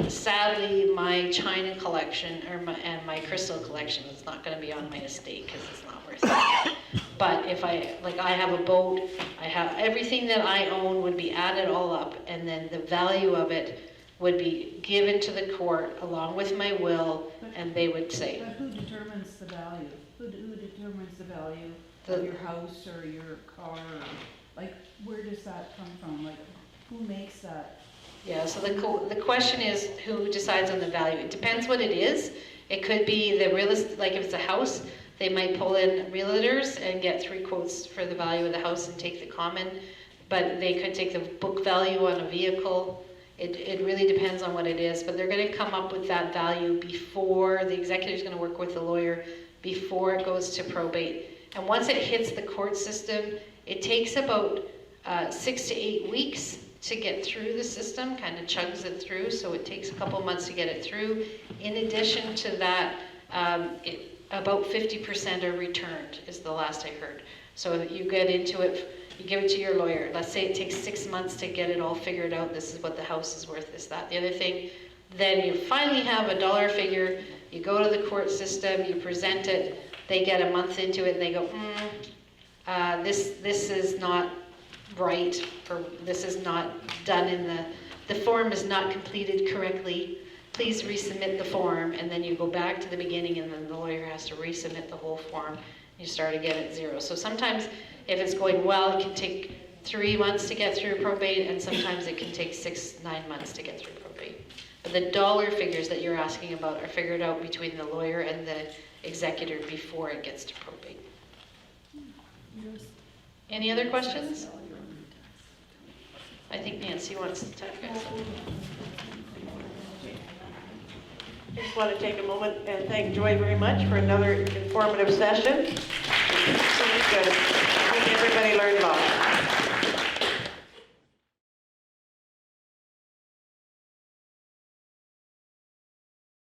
Sadly, my china collection and my crystal collection is not going to be on my estate because it's not worth it. But if I have a boat, I have everything that I own would be added all up, and then the value of it would be given to the court along with my will, and they would say. But who determines the value? Who determines the value of your house or your car? Where does that come from? Who makes that? Yeah, so the question is who decides on the value. It depends what it is. It could be the realist, like if it's a house, they might pull in realtors and get 3 quotes for the value of the house and take the common, but they could take the book value on a vehicle. It really depends on what it is, but they're going to come up with that value before the executive is going to work with the lawyer before it goes to probate. And once it hits the court system, it takes about 6 to 8 weeks to get through the system, kind of chugs it through, so it takes a couple months to get it through. In addition to that, about 50% are returned, is the last I heard. So you get into it, You give it to your lawyer. Let's say it takes 6 months to get it all figured out. This is what the house is worth, this, that, the other thing. Then you finally have a dollar figure. You go to the court system, you present it. They get a month into it and they go, this is not right, or this is not done in the form is not completed correctly. Please resubmit the form, and then you go back to the beginning, and then the lawyer has to resubmit the whole form. You start again at zero. So sometimes, if it's going well, it can take 3 months to get through probate, and sometimes it can take 6-9 months to get through probate. But the dollar figures that you're asking about are figured out between the lawyer and the executor before it gets to probate. Any other questions? I think Nancy wants to talk about something. I just want to take a moment and thank Joy very much for another informative session. So good. I think everybody learned a lot.